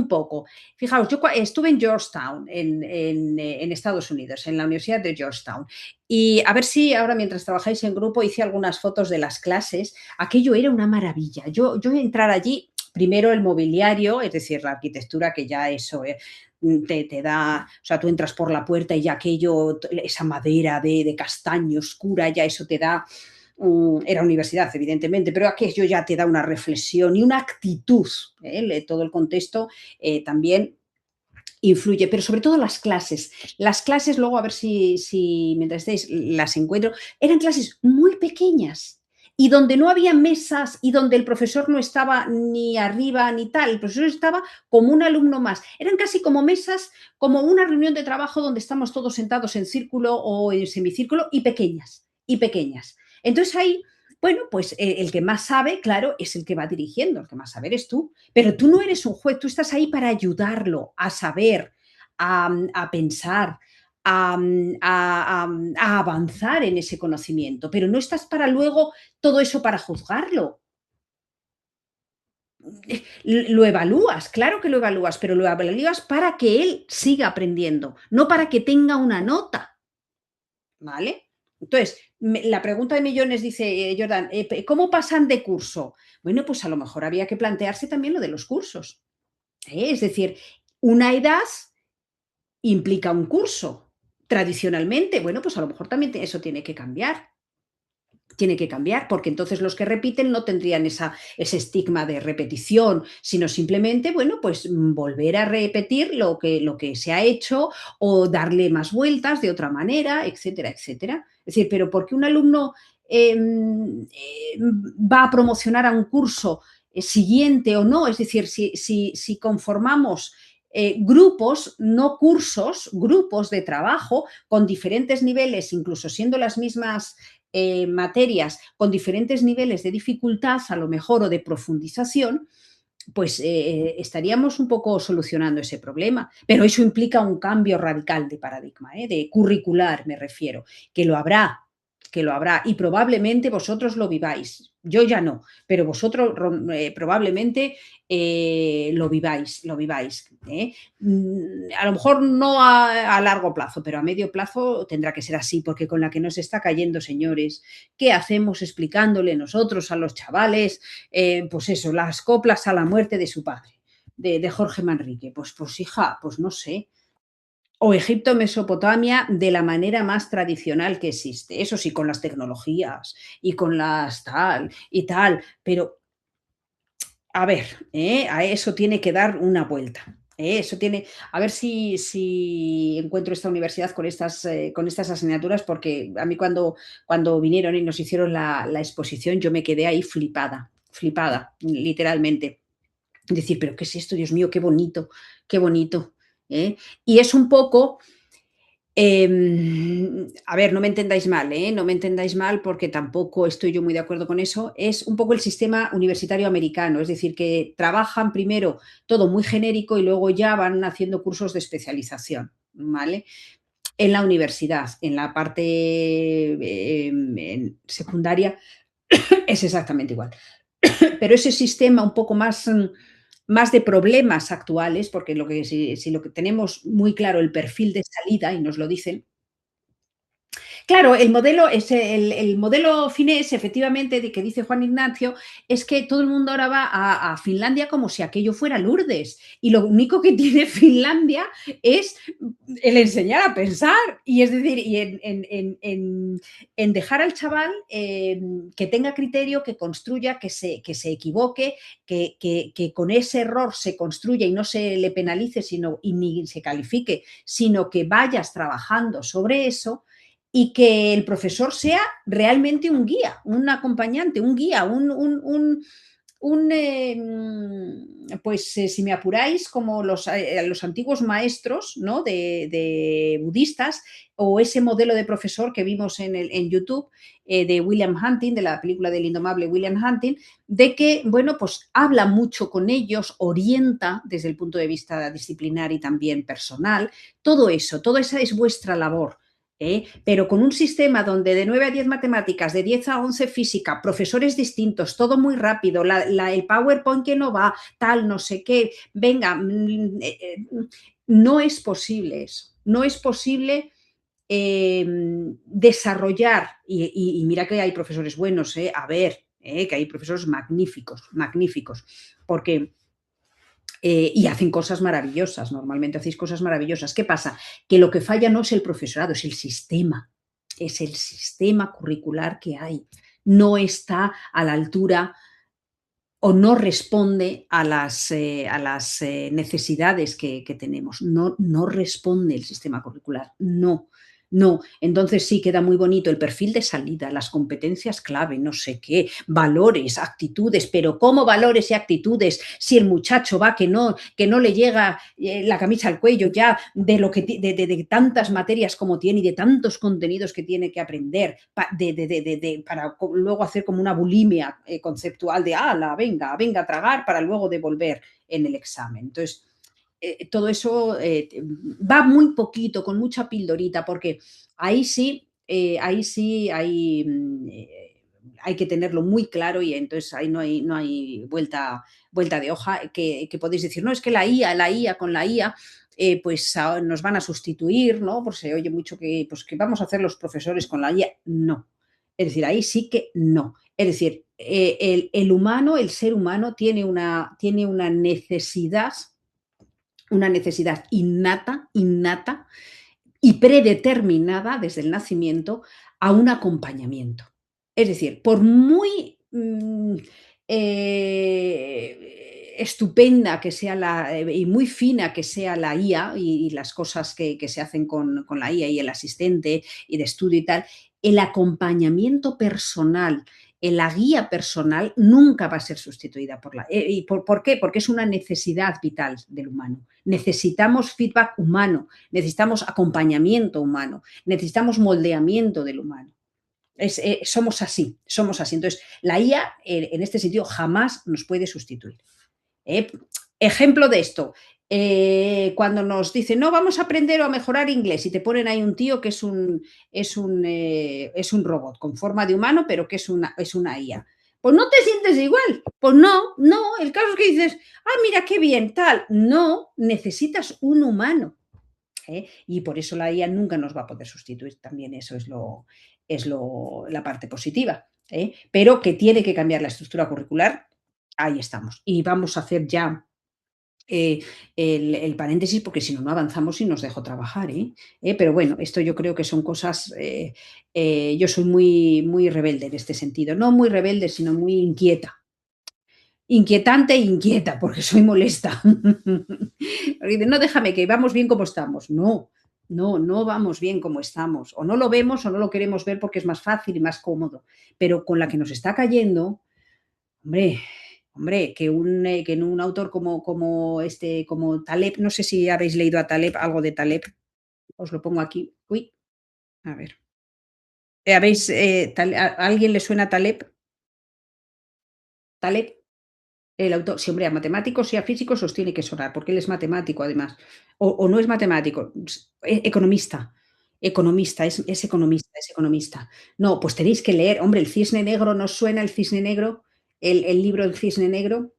poco. Fijaos, yo estuve en Georgetown, en Estados Unidos, en la Universidad de Georgetown, y a ver si ahora mientras trabajáis en grupo hice algunas fotos de las clases. Aquello era una maravilla. Yo entrar allí, primero el mobiliario, es decir, la arquitectura, que ya eso te da, o sea, tú entras por la puerta y ya aquello, esa madera de castaño oscura, ya eso te da, era universidad, evidentemente, pero aquello ya te da una reflexión y una actitud, todo el contexto también influye, pero sobre todo las clases. Las clases, luego a ver si mientras estéis las encuentro, eran clases muy pequeñas y donde no había mesas y donde el profesor no estaba ni arriba ni tal, el profesor estaba como un alumno más. Eran casi como mesas, como una reunión de trabajo donde estamos todos sentados en círculo o en semicírculo y pequeñas, y pequeñas. Entonces ahí, bueno, pues el que más sabe, claro, es el que va dirigiendo, el que más sabe eres tú, pero tú no eres un juez, tú estás ahí para ayudarlo a saber, a pensar, a avanzar en ese conocimiento, pero no estás para luego todo eso para juzgarlo. Lo evalúas, claro que lo evalúas, pero lo evalúas para que él siga aprendiendo, no para que tenga una nota, ¿vale? Entonces, la pregunta de millones dice Jordan, ¿cómo pasan de curso? Bueno, pues a lo mejor había que plantearse también lo de los cursos. Es decir, una edad implica un curso. Tradicionalmente, bueno, pues a lo mejor también eso tiene que cambiar. Tiene que cambiar, porque entonces los que repiten no tendrían ese estigma de repetición, sino simplemente, bueno, pues volver a repetir lo que se ha hecho o darle más vueltas de otra manera, etcétera, etcétera. Es decir, pero porque un alumno va a promocionar a un curso siguiente o no, es decir, si conformamos grupos, no cursos, grupos de trabajo con diferentes niveles, incluso siendo las mismas materias con diferentes niveles de dificultad, a lo mejor, o de profundización, pues estaríamos un poco solucionando ese problema. Pero eso implica un cambio radical de paradigma, de curricular me refiero, que lo habrá, y probablemente vosotros lo viváis. Yo ya no, pero vosotros probablemente lo viváis. A lo mejor no a largo plazo, pero a medio plazo tendrá que ser así, porque con la que nos está cayendo, señores, ¿qué hacemos explicándole nosotros a los chavales, pues eso, las coplas a la muerte de su padre, de Jorge Manrique? Pues hija, pues no sé. O Egipto, Mesopotamia, de la manera más tradicional que existe. Eso sí, con las tecnologías y con las tal y tal, pero a ver, a eso tiene que dar una vuelta. Eso tiene, a ver si encuentro esta universidad con estas asignaturas, porque a mí cuando vinieron y nos hicieron la exposición, yo me quedé ahí flipada, literalmente. Decir, pero ¿qué es esto? Dios mío, qué bonito, qué bonito. Y es un poco, a ver, no me entendáis mal, no me entendáis mal, porque tampoco estoy yo muy de acuerdo con eso. Es un poco el sistema universitario americano, es decir, que trabajan primero todo muy genérico y luego ya van haciendo cursos de especialización, ¿vale? En la universidad, en la parte secundaria, es exactamente igual. Pero ese sistema un poco más de problemas actuales, porque si lo que tenemos muy claro el perfil de salida, y nos lo dicen, claro, el modelo finés, efectivamente, de que dice Juan Ignacio, es que todo el mundo ahora va a Finlandia como si aquello fuera Lourdes. Y lo único que tiene Finlandia es el enseñar a pensar. Y es decir, y en dejar al chaval que tenga criterio, que construya, que se equivoque, que con ese error se construya y no se le penalice y ni se califique, sino que vayas trabajando sobre eso y que el profesor sea realmente un guía, un acompañante, un guía, pues si me apuráis, como los antiguos maestros, ¿no? de budistas, o ese modelo de profesor que vimos en YouTube de William Hunting, de la película del indomable William Hunting, de que, bueno, pues habla mucho con ellos, orienta desde el punto de vista disciplinar y también personal, todo eso, toda esa es vuestra labor. Pero con un sistema donde de 9 a 10 matemáticas, de 10 a 11 física, profesores distintos, todo muy rápido, el PowerPoint que no va, tal, no sé qué, venga, no es posible eso, no es posible desarrollar, y mira que hay profesores buenos, a ver, que hay profesores magníficos, magníficos, porque y hacen cosas maravillosas, normalmente hacéis cosas maravillosas. ¿Qué pasa? Que lo que falla no es el profesorado, es el sistema curricular que hay. No está a la altura o no responde a las necesidades que tenemos. No responde el sistema curricular, no. No, entonces sí queda muy bonito el perfil de salida, las competencias clave, no sé qué, valores, actitudes, pero ¿cómo valores y actitudes si el muchacho va que no le llega la camisa al cuello ya de tantas materias como tiene y de tantos contenidos que tiene que aprender para luego hacer como una bulimia conceptual de ala, venga a tragar para luego devolver en el examen? Entonces, todo eso va muy poquito, con mucha pildorita, porque ahí sí hay que tenerlo muy claro y entonces ahí no hay vuelta de hoja que podéis decir, no, es que la IA con la IA pues nos van a sustituir, ¿no? Pues se oye mucho pues, que vamos a hacer los profesores con la IA. No. Es decir, ahí sí que no. Es decir, el humano, el ser humano tiene una necesidad innata y predeterminada desde el nacimiento a un acompañamiento. Es decir, por muy estupenda que sea y muy fina que sea la IA y las cosas que se hacen con la IA y el asistente y de estudio y tal, el acompañamiento personal, la guía personal nunca va a ser sustituida por la... ¿Y por qué? Porque es una necesidad vital del humano. Necesitamos feedback humano, necesitamos acompañamiento humano, necesitamos moldeamiento del humano. Somos así. Entonces, la IA en este sentido jamás nos puede sustituir. Ejemplo de esto, cuando nos dicen, no, vamos a aprender o a mejorar inglés y te ponen ahí un tío que es un robot con forma de humano, pero que es una IA. Pues no te sientes igual. Pues no, el caso es que dices, mira qué bien, tal. No, necesitas un humano. Y por eso la IA nunca nos va a poder sustituir. También eso es la parte positiva. Pero que tiene que cambiar la estructura curricular, ahí estamos. Y vamos a hacer ya el paréntesis, porque si no, no avanzamos y nos dejo trabajar. Pero bueno, esto yo creo que son cosas... yo soy muy, muy rebelde en este sentido. No muy rebelde, sino muy inquieta. Inquietante e inquieta, porque soy molesta. No, déjame, que vamos bien como estamos. No vamos bien como estamos. O no lo vemos o no lo queremos ver porque es más fácil y más cómodo. Pero con la que nos está cayendo, hombre, que un autor como Taleb, no sé si habéis leído a Taleb, algo de Taleb, os lo pongo aquí. Uy, a ver. ¿A alguien le suena Taleb? Taleb, el autor, sí, hombre, a matemáticos y a físicos os tiene que sonar, porque él es matemático además, o no es matemático, economista. Economista, es economista, es economista. No, pues tenéis que leer. Hombre, El Cisne Negro, ¿no os suena El Cisne Negro? El libro El Cisne Negro.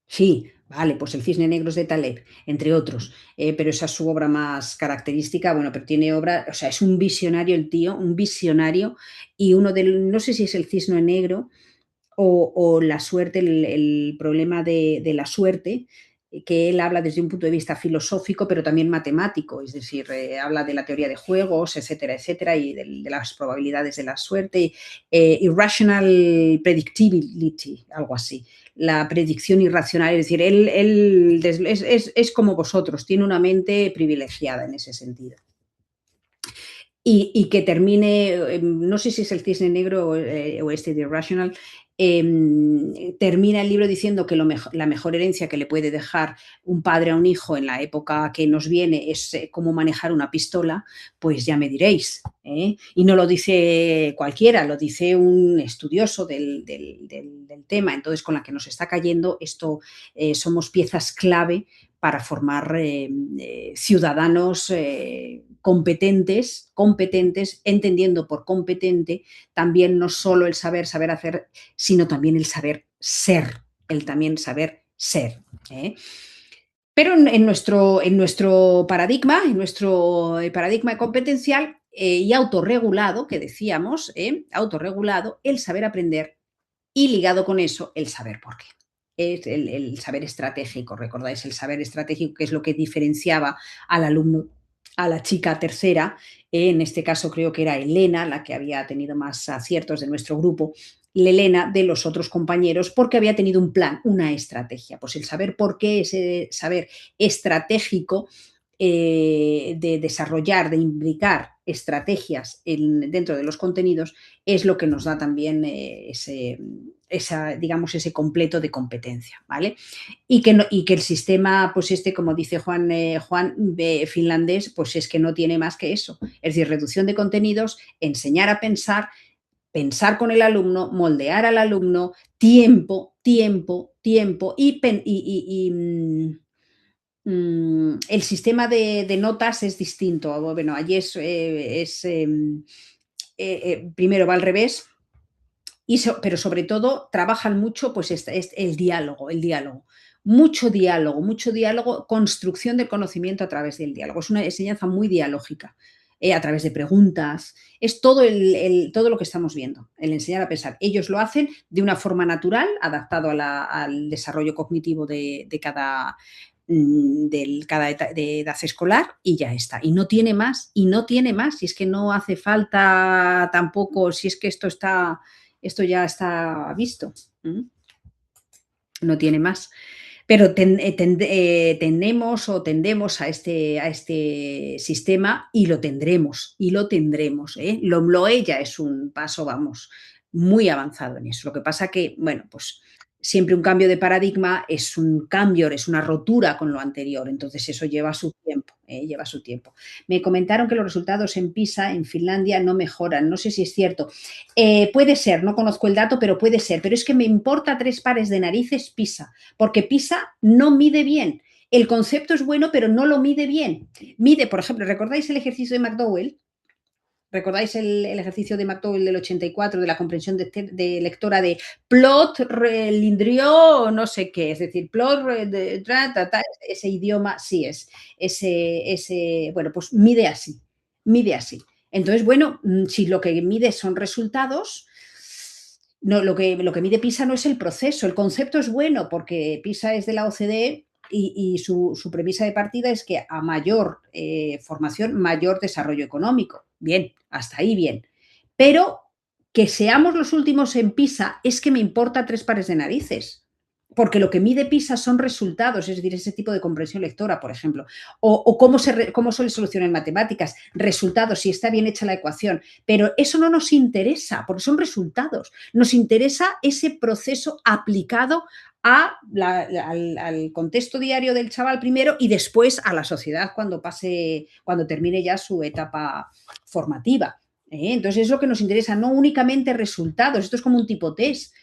Sí, vale, pues El Cisne Negro es de Taleb, entre otros, pero esa es su obra más característica, bueno, pero tiene obra, o sea, es un visionario el tío, un visionario, y uno del, no sé si es El Cisne Negro o la suerte, el problema de la suerte, que él habla desde un punto de vista filosófico, pero también matemático, es decir, habla de la teoría de juegos, etcétera, etcétera, y de las probabilidades de la suerte, irrational predictability, algo así, la predicción irracional, es decir, él es como vosotros, tiene una mente privilegiada en ese sentido. Y que termine, no sé si es El Cisne Negro o este de Irrational, termina el libro diciendo que la mejor herencia que le puede dejar un padre a un hijo en la época que nos viene es cómo manejar una pistola, pues ya me diréis. Y no lo dice cualquiera, lo dice un estudioso del tema. Entonces, con la que nos está cayendo, esto somos piezas clave para formar ciudadanos competentes, entendiendo por competente también no solo el saber hacer, sino también el saber ser, el también saber ser. Pero en nuestro paradigma, competencial y autorregulado, que decíamos, autorregulado, el saber aprender y ligado con eso, el saber por qué. Es el saber estratégico, recordáis el saber estratégico, que es lo que diferenciaba al alumno, a la chica tercera, en este caso creo que era Elena, la que había tenido más aciertos de nuestro grupo, Elena de los otros compañeros, porque había tenido un plan, una estrategia. Pues el saber por qué, ese saber estratégico de desarrollar, de imbricar estrategias dentro de los contenidos, es lo que nos da también digamos, ese completo de competencia, ¿vale? Y que el sistema, pues como dice Juan, finlandés, pues es que no tiene más que eso. Es decir, reducción de contenidos, enseñar a pensar, pensar con el alumno, moldear al alumno, tiempo el sistema de notas es distinto. Bueno, allí primero va al revés, pero sobre todo trabajan mucho pues es el diálogo. Mucho diálogo, construcción del conocimiento a través del diálogo. Es una enseñanza muy dialógica, a través de preguntas. Es todo, todo lo que estamos viendo, el enseñar a pensar. Ellos lo hacen de una forma natural, adaptado al desarrollo cognitivo de cada de edad escolar, y ya está. Y no tiene más, y es que no hace falta tampoco, si es que esto ya está visto. No tiene más. Pero tendemos a este sistema, y lo tendremos. Lo ya es un paso, vamos, muy avanzado en eso. Lo que pasa que, bueno, pues siempre un cambio de paradigma es un cambio, es una rotura con lo anterior. Entonces eso lleva su tiempo. Me comentaron que los resultados en PISA, en Finlandia, no mejoran. No sé si es cierto. Puede ser, no conozco el dato, pero puede ser. Pero es que me importa 3 pares de narices PISA, porque PISA no mide bien. El concepto es bueno, pero no lo mide bien. Mide, por ejemplo, ¿recordáis el ejercicio de McDowell? ¿Recordáis el ejercicio de McDowell del 84 de la comprensión de lectora de plot, lindrió, no sé qué? Es decir, plot, ese idioma sí es. Bueno, pues mide así. Entonces, bueno, si lo que mide son resultados, no, lo que mide PISA no es el proceso. El concepto es bueno porque PISA es de la OCDE y su premisa de partida es que a mayor formación, mayor desarrollo económico. Bien, hasta ahí bien. Pero que seamos los últimos en PISA es que me importa 3 pares de narices. Porque lo que mide PISA son resultados, es decir, ese tipo de comprensión lectora, por ejemplo, o cómo se soluciona en matemáticas, resultados, si está bien hecha la ecuación, pero eso no nos interesa, porque son resultados, nos interesa ese proceso aplicado al contexto diario del chaval primero y después a la sociedad cuando termine ya su etapa formativa. Entonces es lo que nos interesa, no únicamente resultados, esto es como un tipo test.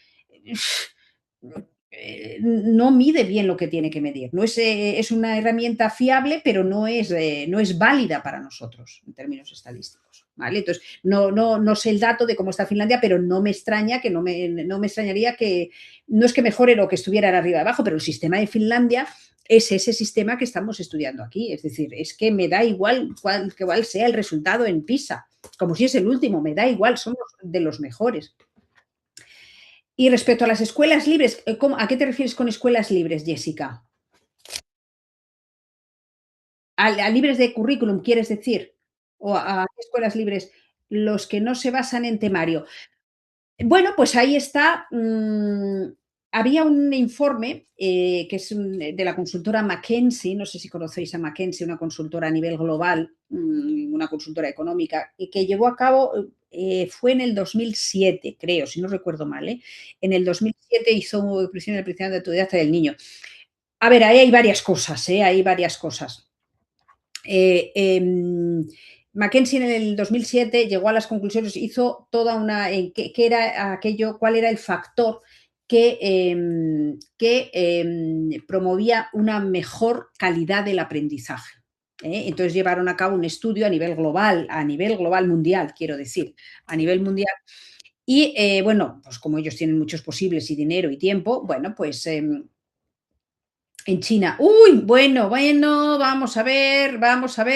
no mide bien lo que tiene que medir. No es una herramienta fiable, pero no es válida para nosotros en términos estadísticos. ¿Vale? Entonces, no sé el dato de cómo está Finlandia, pero no me extraña no me extrañaría que no es que mejore lo que estuviera arriba abajo, pero el sistema de Finlandia es ese sistema que estamos estudiando aquí. Es decir, es que me da igual cuál sea el resultado en PISA, como si es el último, me da igual, somos de los mejores. Y respecto a las escuelas libres, ¿a qué te refieres con escuelas libres, Jessica? ¿A libres de currículum, quieres decir? ¿O a escuelas libres? Los que no se basan en temario. Bueno, pues ahí está. Había un informe que es de la consultora McKinsey, no sé si conocéis a McKinsey, una consultora a nivel global, una consultora económica, que llevó a cabo, fue en el 2007, creo, si no recuerdo mal. En el 2007 hizo presión el principio de autodidacta del niño. A ver, ahí hay varias cosas, hay varias cosas. McKinsey en el 2007 llegó a las conclusiones, hizo toda una, ¿qué era aquello? ¿Cuál era el factor que promovía una mejor calidad del aprendizaje? Entonces llevaron a cabo un estudio a nivel global mundial, quiero decir, a nivel mundial. Y bueno, pues como ellos tienen muchos posibles y dinero y tiempo, bueno, pues en China. Uy, bueno, vamos a ver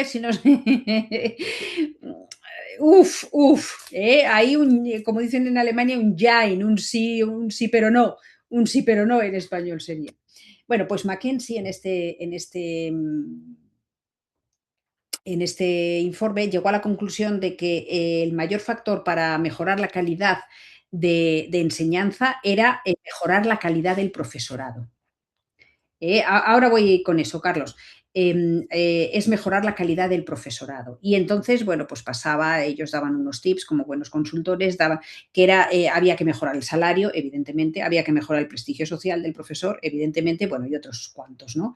si nos... Hay como dicen en Alemania, un Jein, un sí, pero no, un sí, pero no en español sería. Bueno, pues McKinsey en este informe llegó a la conclusión de que el mayor factor para mejorar la calidad de enseñanza era mejorar la calidad del profesorado. Ahora voy con eso, Carlos. Es mejorar la calidad del profesorado. Y entonces, bueno, pues ellos daban unos tips como buenos consultores, había que mejorar el salario, evidentemente, había que mejorar el prestigio social del profesor, evidentemente, bueno, y otros cuantos, ¿no?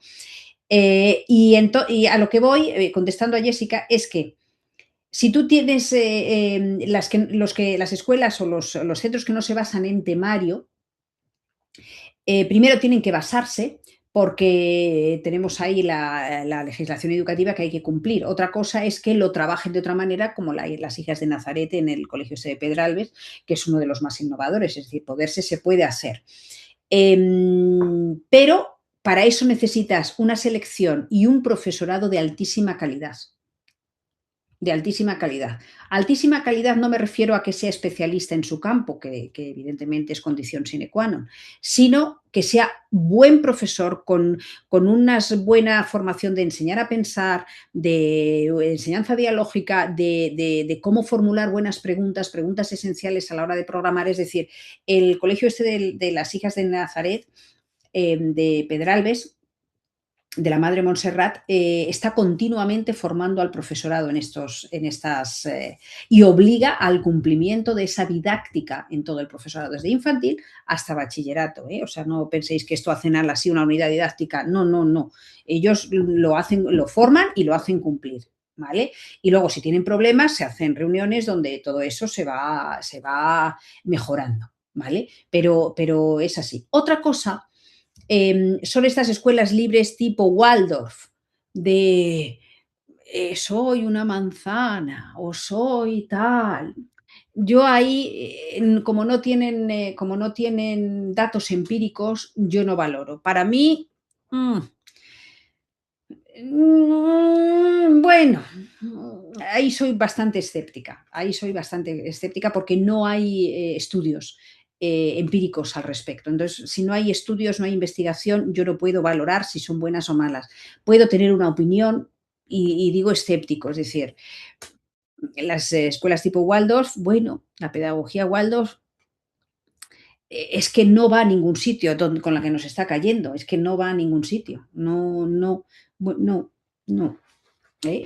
Y a lo que voy, contestando a Jessica, es que si tú tienes las escuelas o los centros que no se basan en temario, primero tienen que basarse porque tenemos ahí la legislación educativa que hay que cumplir. Otra cosa es que lo trabajen de otra manera, como las hijas de Nazaret en el Colegio de Pedralbes, que es uno de los más innovadores, es decir, se puede hacer. Pero para eso necesitas una selección y un profesorado de altísima calidad. De altísima calidad. Altísima calidad no me refiero a que sea especialista en su campo, que evidentemente es condición sine qua non, sino que sea buen profesor con una buena formación de enseñar a pensar, de enseñanza dialógica, de cómo formular buenas preguntas esenciales a la hora de programar. Es decir, el colegio de las hijas de Nazaret, de Pedralbes, de la Madre Montserrat, está continuamente formando al profesorado y obliga al cumplimiento de esa didáctica en todo el profesorado, desde infantil hasta bachillerato. O sea, no penséis que esto hacen así una unidad didáctica. No. Ellos lo forman y lo hacen cumplir. ¿Vale? Y luego, si tienen problemas, se hacen reuniones donde todo eso se va mejorando. ¿Vale? Pero es así. Otra cosa son estas escuelas libres tipo Waldorf, de soy una manzana o soy tal. Yo ahí, como no tienen datos empíricos, yo no valoro. Para mí, bueno, ahí soy bastante escéptica. Porque no hay estudios empíricos al respecto. Entonces, si no hay estudios, no hay investigación, yo no puedo valorar si son buenas o malas. Puedo tener una opinión y digo escéptico, es decir, las escuelas tipo Waldorf, bueno, la pedagogía Waldorf es que no va a ningún sitio con la que nos está cayendo, es que no va a ningún sitio. No.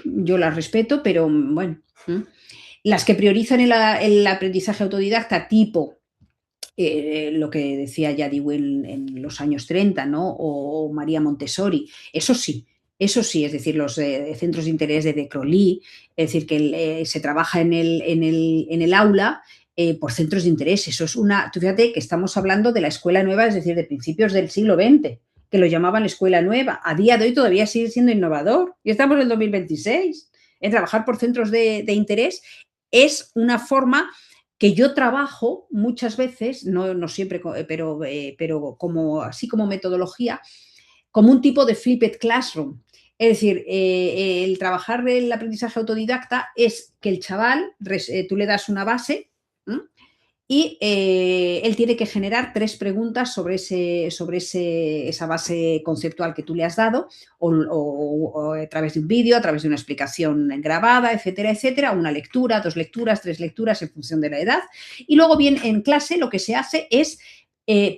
Yo las respeto, pero bueno. Las que priorizan el aprendizaje autodidacta tipo lo que decía Yadi Will en los años 30, ¿no? O María Montessori, eso sí, es decir, los centros de interés de Crowley, es decir, que se trabaja en el aula por centros de interés. Eso es tú fíjate que estamos hablando de la escuela nueva, es decir, de principios del siglo XX, que lo llamaban escuela nueva. A día de hoy todavía sigue siendo innovador y estamos en el 2026. Trabajar por centros de interés es una forma que yo trabajo muchas veces, no siempre, pero como, así como metodología, como un tipo de flipped classroom. Es decir, el trabajar del aprendizaje autodidacta es que el chaval, tú le das una base, ¿eh? Y él tiene que generar 3 preguntas sobre esa base conceptual que tú le has dado, o a través de un vídeo, a través de una explicación grabada, etcétera, etcétera, una lectura, 2 lecturas, 3 lecturas en función de la edad. Y luego bien, en clase lo que se hace es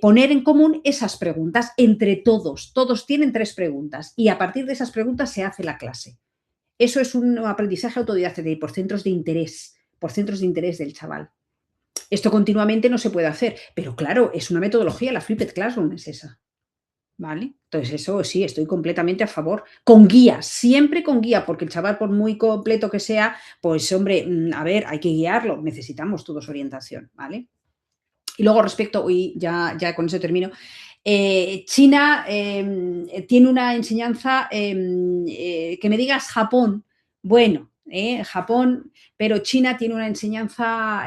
poner en común esas preguntas entre todos. Todos tienen 3 preguntas y a partir de esas preguntas se hace la clase. Eso es un aprendizaje autodidacta por centros de interés del chaval. Esto continuamente no se puede hacer, pero claro, es una metodología, la Flipped Classroom es esa. ¿Vale? Entonces, eso sí, estoy completamente a favor. Con guía, siempre con guía, porque el chaval, por muy completo que sea, pues hombre, a ver, hay que guiarlo, necesitamos todos orientación, ¿vale? Y luego respecto, y ya con eso termino, China tiene una enseñanza, que me digas Japón, bueno, Japón, pero China tiene una enseñanza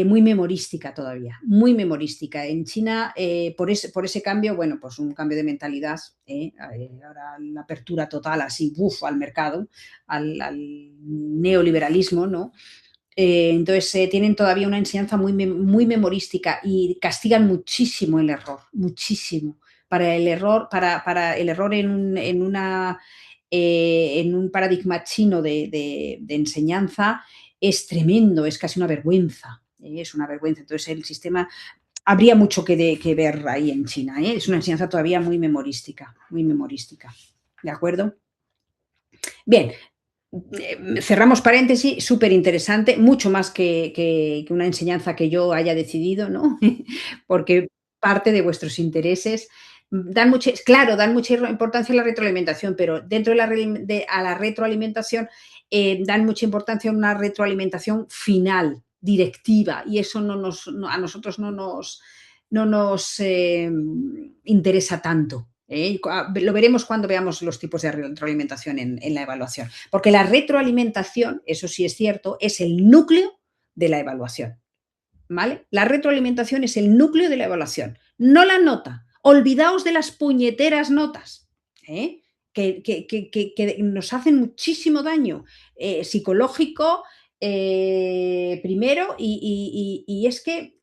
muy memorística todavía, muy memorística. En China, por ese cambio, bueno, pues un cambio de mentalidad, ahora la apertura total así, al mercado, al neoliberalismo, ¿no? Entonces tienen todavía una enseñanza muy memorística y castigan muchísimo el error, muchísimo. Para el error en un paradigma chino de enseñanza es tremendo, es casi una vergüenza. Es una vergüenza. Entonces el sistema, habría mucho que ver ahí en China. Es una enseñanza todavía muy memorística, muy memorística. ¿De acuerdo? Bien, cerramos paréntesis, súper interesante, mucho más que una enseñanza que yo haya decidido, ¿no? Porque parte de vuestros intereses. Dan mucha importancia a la retroalimentación, pero dentro a la retroalimentación dan mucha importancia a una retroalimentación final, directiva, y eso a nosotros no nos interesa tanto. Lo veremos cuando veamos los tipos de retroalimentación en la evaluación. Porque la retroalimentación, eso sí es cierto, es el núcleo de la evaluación. ¿Vale? La retroalimentación es el núcleo de la evaluación, no la nota. Olvidaos de las puñeteras notas, que nos hacen muchísimo daño psicológico, primero, y es que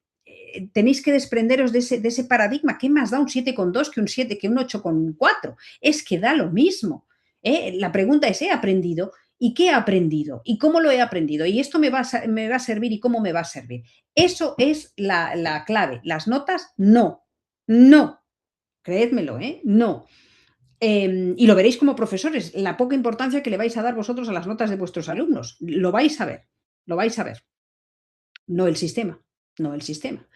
tenéis que desprenderos de ese paradigma. ¿Qué más da un 7,2 que un 7, que un 8,4? Es que da lo mismo. La pregunta es, ¿he aprendido? ¿Y qué he aprendido? ¿Y cómo lo he aprendido? ¿Y esto me va a servir? ¿Y cómo me va a servir? Eso es la clave. Las notas, no. No. Creédmelo, no. Y lo veréis como profesores, la poca importancia que le vais a dar vosotros a las notas de vuestros alumnos. Lo vais a ver. Lo vais a ver. No el sistema. No el sistema.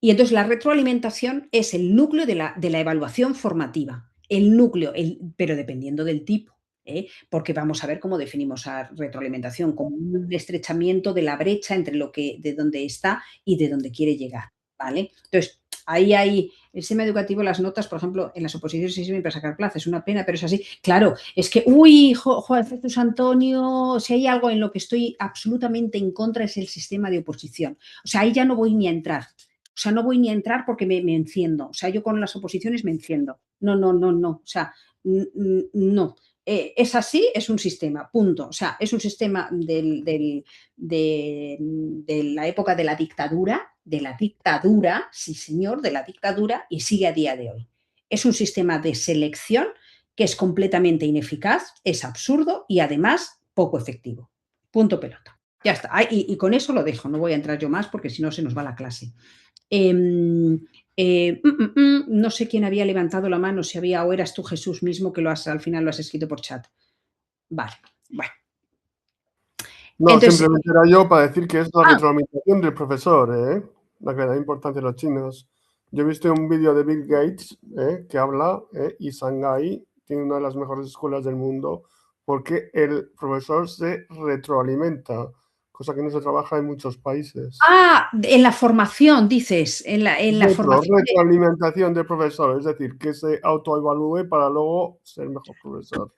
Y entonces la retroalimentación es el núcleo de la evaluación formativa. El núcleo, pero dependiendo del tipo. Porque vamos a ver cómo definimos a retroalimentación, como un estrechamiento de la brecha entre de donde está y de donde quiere llegar. ¿Vale? Entonces, ahí hay el sistema educativo, las notas, por ejemplo, en las oposiciones se sirven para sacar plaza, es una pena, pero es así. Claro, es que, Jesús Antonio, si hay algo en lo que estoy absolutamente en contra es el sistema de oposición. O sea, ahí ya no voy ni a entrar. O sea, no voy ni a entrar porque me enciendo. O sea, yo con las oposiciones me enciendo. No. O sea, no. Es así, es un sistema, punto. O sea, es un sistema de la época de la dictadura, sí señor, de la dictadura, y sigue a día de hoy. Es un sistema de selección que es completamente ineficaz, es absurdo y además poco efectivo. Punto pelota. Ya está. Y con eso lo dejo, no voy a entrar yo más porque si no se nos va la clase. No sé quién había levantado la mano, si había, o eras tú, Jesús, mismo, que al final lo has escrito por chat. Vale, bueno. No, entonces, simplemente era yo para decir que es la retroalimentación del profesor, la que da importancia a los chinos. Yo he visto un vídeo de Bill Gates que habla, y Shanghái tiene una de las mejores escuelas del mundo porque el profesor se retroalimenta. cosa que no se trabaja en muchos países. Ah, en la formación, dices, en la formación. Retroalimentación del profesor, es decir, que se autoevalúe para luego ser mejor profesor.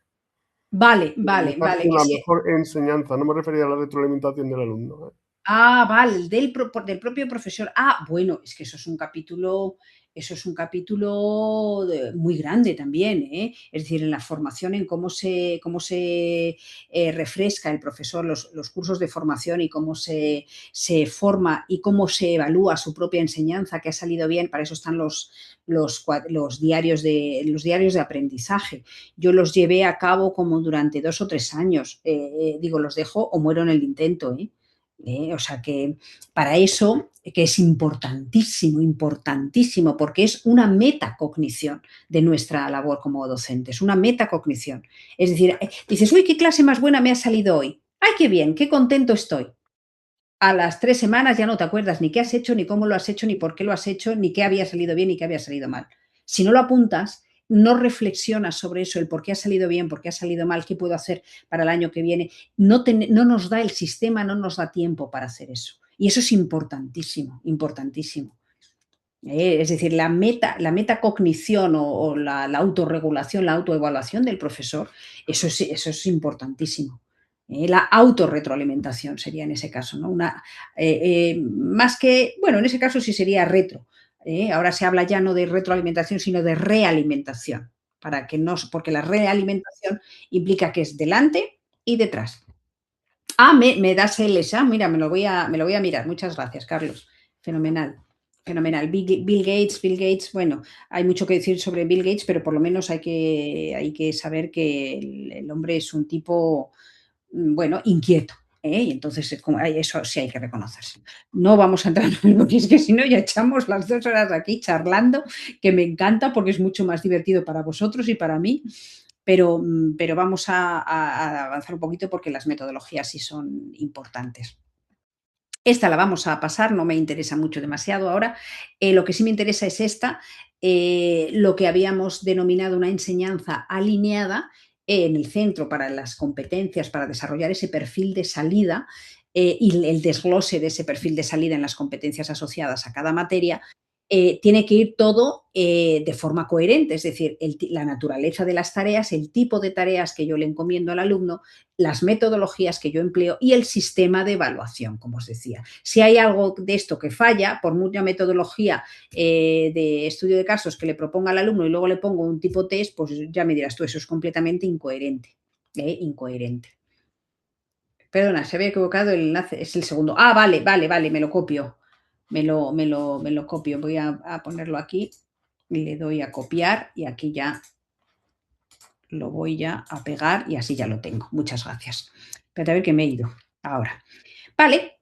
Vale, Buscar vale. una mejor enseñanza. No me refería a la retroalimentación del alumno. Ah, vale, del propio profesor. Ah, bueno, es que eso es un capítulo muy grande también, ¿eh? Es decir, en la formación, en cómo se refresca el profesor, los cursos de formación y cómo se forma y cómo se evalúa su propia enseñanza, que ha salido bien. Para eso están los diarios de aprendizaje. Yo los llevé a cabo como durante 2 o 3 años. Digo, los dejo o muero en el intento, ¿eh? O sea que para eso, que es importantísimo, importantísimo, porque es una metacognición de nuestra labor como docentes, una metacognición. Es decir, dices, uy, qué clase más buena me ha salido hoy. Ay, qué bien, qué contento estoy. A las 3 semanas ya no te acuerdas ni qué has hecho, ni cómo lo has hecho, ni por qué lo has hecho, ni qué había salido bien, ni qué había salido mal. Si no lo apuntas, no reflexionas sobre eso, el por qué ha salido bien, por qué ha salido mal, qué puedo hacer para el año que viene. No nos da el sistema, no nos da tiempo para hacer eso. Y eso es importantísimo, importantísimo. Es decir, la metacognición o la autorregulación, la autoevaluación del profesor, eso es importantísimo. La autorretroalimentación sería en ese caso, ¿no? Más que, bueno, en ese caso sí sería retro. Ahora se habla ya no de retroalimentación, sino de realimentación, porque la realimentación implica que es delante y detrás. Ah, me das el examen, mira, me lo voy a mirar. Muchas gracias, Carlos. Fenomenal. Fenomenal. Bill Gates, bueno, hay mucho que decir sobre Bill Gates, pero por lo menos hay que saber que el hombre es un tipo, bueno, inquieto. Y entonces eso sí hay que reconocerse. No vamos a entrar en el porque es que si no ya echamos las 2 horas aquí charlando, que me encanta porque es mucho más divertido para vosotros y para mí. Pero vamos a avanzar un poquito porque las metodologías sí son importantes. Esta la vamos a pasar, no me interesa mucho demasiado ahora. Lo que sí me interesa es esta, lo que habíamos denominado una enseñanza alineada en el centro para las competencias, para desarrollar ese perfil de salida y el desglose de ese perfil de salida en las competencias asociadas a cada materia. Tiene que ir todo de forma coherente, es decir, la naturaleza de las tareas, el tipo de tareas que yo le encomiendo al alumno, las metodologías que yo empleo y el sistema de evaluación, como os decía. Si hay algo de esto que falla, por mucha metodología de estudio de casos que le proponga al alumno y luego le pongo un tipo test, pues ya me dirás tú, eso es completamente incoherente. Incoherente. Perdona, se había equivocado el enlace, es el segundo. Ah, vale, me lo copio. Me lo copio. Voy a ponerlo aquí. Le doy a copiar y aquí ya lo voy ya a pegar y así ya lo tengo. Muchas gracias. Espérate a ver que me he ido ahora. Vale,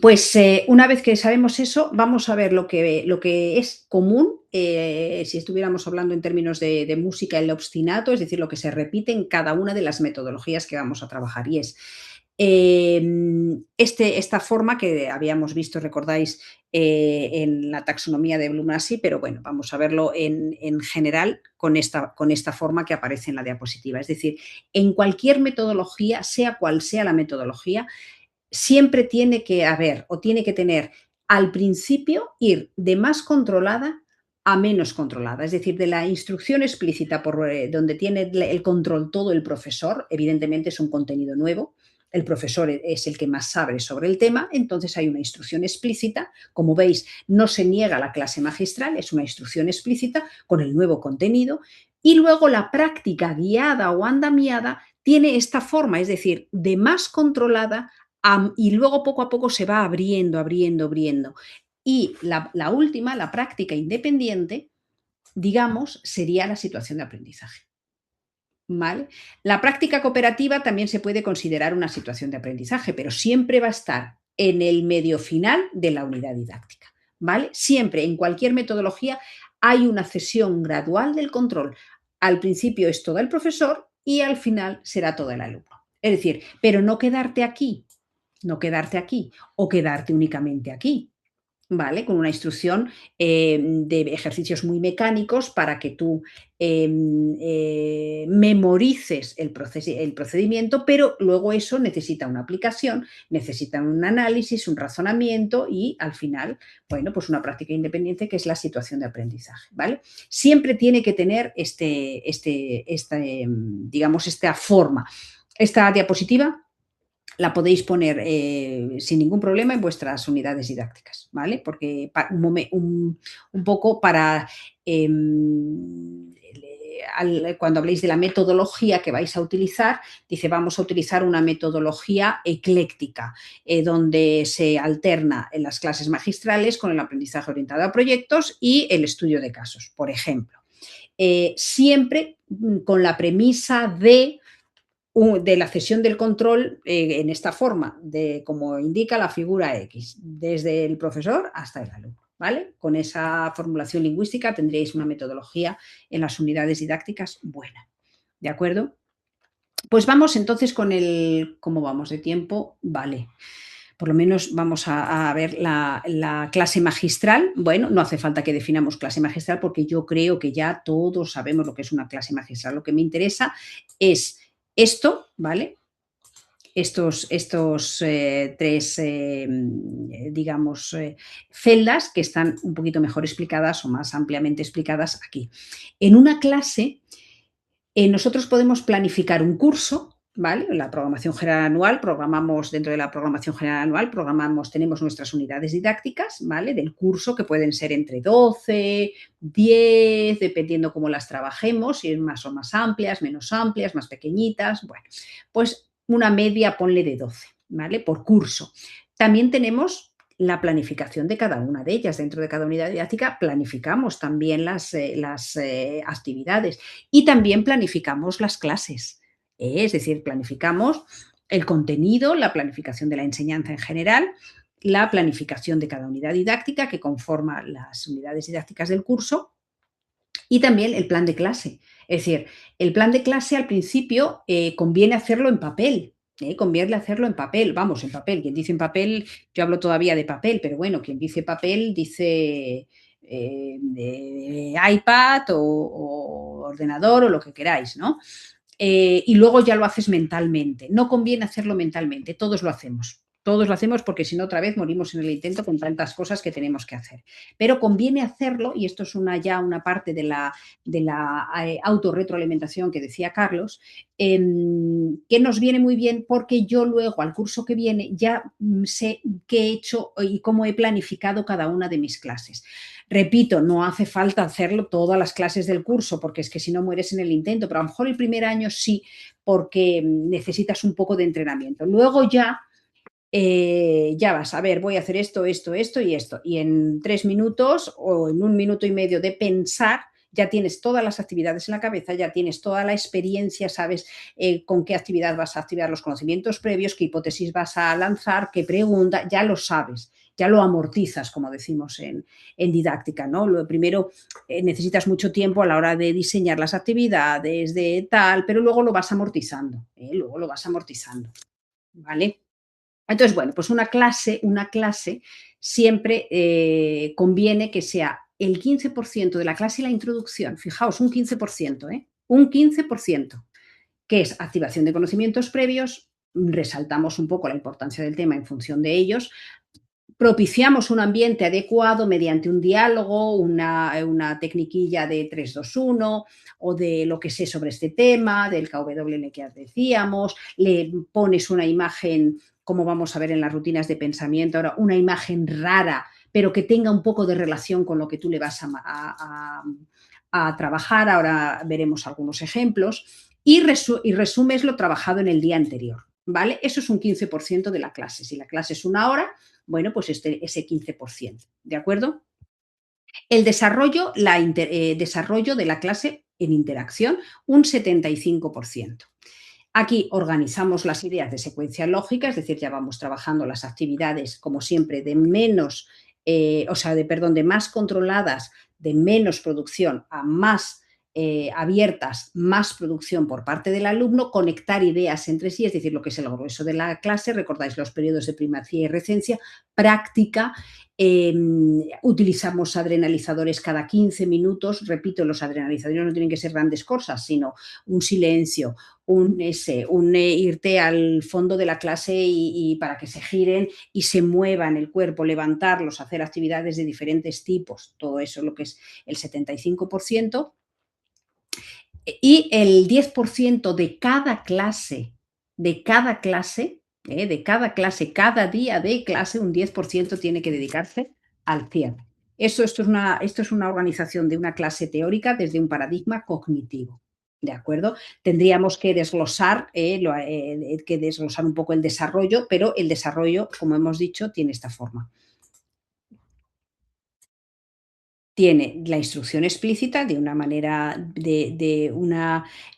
pues una vez que sabemos eso, vamos a ver lo que es común, si estuviéramos hablando en términos de música, el obstinato, es decir, lo que se repite en cada una de las metodologías que vamos a trabajar. Y es esta forma que habíamos visto, recordáis, en la taxonomía de Bloom así, pero bueno, vamos a verlo en general con esta forma que aparece en la diapositiva. Es decir, en cualquier metodología, sea cual sea la metodología, siempre tiene que haber o tiene que tener al principio ir de más controlada a menos controlada, es decir, de la instrucción explícita por donde tiene el control todo el profesor, evidentemente es un contenido nuevo, el profesor es el que más sabe sobre el tema, entonces hay una instrucción explícita, como veis, no se niega la clase magistral, es una instrucción explícita con el nuevo contenido y luego la práctica guiada o andamiada tiene esta forma, es decir, de más controlada y luego poco a poco se va abriendo. Y la última, la práctica independiente, digamos, sería la situación de aprendizaje. ¿Vale? La práctica cooperativa también se puede considerar una situación de aprendizaje, pero siempre va a estar en el medio final de la unidad didáctica. ¿Vale? Siempre, en cualquier metodología, hay una cesión gradual del control. Al principio es todo el profesor y al final será todo el alumno. Es decir, pero no quedarte aquí o quedarte únicamente aquí. ¿vale? Con una instrucción de ejercicios muy mecánicos para que tú memorices el procedimiento, pero luego eso necesita una aplicación, necesita un análisis, un razonamiento y al final, bueno, pues una práctica independiente que es la situación de aprendizaje, ¿vale? Siempre tiene que tener digamos, esta forma. Esta diapositiva la podéis poner sin ningún problema en vuestras unidades didácticas, ¿vale? Porque un poco para cuando habléis de la metodología que vais a utilizar, dice vamos a utilizar una metodología ecléctica, donde se alterna en las clases magistrales con el aprendizaje orientado a proyectos y el estudio de casos, por ejemplo. Siempre con la premisa de la cesión del control en esta forma, como indica la figura X, desde el profesor hasta el alumno, ¿vale? Con esa formulación lingüística tendréis una metodología en las unidades didácticas buena, ¿de acuerdo? Pues vamos entonces con ¿cómo vamos de tiempo? Vale. Por lo menos vamos a ver la clase magistral. Bueno, no hace falta que definamos clase magistral porque yo creo que ya todos sabemos lo que es una clase magistral. Lo que me interesa es esto, ¿vale? Estos tres, digamos, celdas que están un poquito mejor explicadas o más ampliamente explicadas aquí. En una clase, nosotros podemos planificar un curso, ¿vale? La programación general anual, dentro de la programación general anual, tenemos nuestras unidades didácticas, ¿vale? Del curso, que pueden ser entre 12, 10, dependiendo cómo las trabajemos, si es más o más amplias, más pequeñitas, bueno, pues una media, ponle de 12, ¿vale? Por curso. También tenemos la planificación de cada una de ellas. Dentro de cada unidad didáctica planificamos también las actividades y también planificamos las clases. Es decir, planificamos el contenido, la planificación de la enseñanza en general, la planificación de cada unidad didáctica que conforma las unidades didácticas del curso y también el plan de clase. Es decir, el plan de clase al principio conviene hacerlo en papel. Conviene hacerlo en papel, vamos, en papel. Quien dice en papel, yo hablo todavía de papel, pero bueno, quien dice papel dice iPad o ordenador o lo que queráis, ¿no? Y luego ya lo haces mentalmente. No conviene hacerlo mentalmente, todos lo hacemos. Todos lo hacemos porque si no otra vez morimos en el intento con tantas cosas que tenemos que hacer. Pero conviene hacerlo, y esto es ya una parte de la autorretroalimentación que decía Carlos, que nos viene muy bien porque yo luego al curso que viene ya sé qué he hecho y cómo he planificado cada una de mis clases. Repito, no hace falta hacerlo todas las clases del curso porque es que si no mueres en el intento, pero a lo mejor el primer año sí porque necesitas un poco de entrenamiento. Luego ya vas a ver, voy a hacer esto, esto, esto y esto. Y en 3 minutos o en 1 minuto y medio de pensar, ya tienes todas las actividades en la cabeza, ya tienes toda la experiencia, sabes con qué actividad vas a activar los conocimientos previos, qué hipótesis vas a lanzar, qué pregunta, ya lo sabes, ya lo amortizas, como decimos en didáctica, ¿no? Lo primero, necesitas mucho tiempo a la hora de diseñar las actividades, de tal, pero luego lo vas amortizando, ¿vale? Entonces, bueno, pues una clase siempre conviene que sea el 15% de la clase y la introducción. Fijaos, un 15%, un 15%, que es activación de conocimientos previos, resaltamos un poco la importancia del tema en función de ellos, propiciamos un ambiente adecuado mediante un diálogo, una tecniquilla de 3-2-1 o de lo que sé sobre este tema, del KWN que decíamos, le pones una imagen, como vamos a ver en las rutinas de pensamiento ahora, una imagen rara, pero que tenga un poco de relación con lo que tú le vas a trabajar. Ahora veremos algunos ejemplos. Y resumes lo trabajado en el día anterior, ¿vale? Eso es un 15% de la clase. Si la clase es 1 hora, bueno, pues ese 15%, ¿de acuerdo? El desarrollo de la clase en interacción, un 75%. Aquí organizamos las ideas de secuencia lógica, es decir, ya vamos trabajando las actividades, como siempre, de más controladas, de menos producción a más abiertas, más producción por parte del alumno, conectar ideas entre sí, es decir, lo que es el grueso de la clase, recordáis los periodos de primacía y recencia, práctica, utilizamos adrenalizadores cada 15 minutos, repito, los adrenalizadores no tienen que ser grandes cosas, sino un silencio, un irte al fondo de la clase y para que se giren y se muevan el cuerpo, levantarlos, hacer actividades de diferentes tipos, todo eso lo que es el 75%, y el 10% de cada clase, cada día de clase, un 10% tiene que dedicarse al cierre. Esto es una organización de una clase teórica desde un paradigma cognitivo. ¿De acuerdo? Tendríamos que desglosar un poco el desarrollo, pero el desarrollo, como hemos dicho, tiene esta forma. Tiene la instrucción explícita de una manera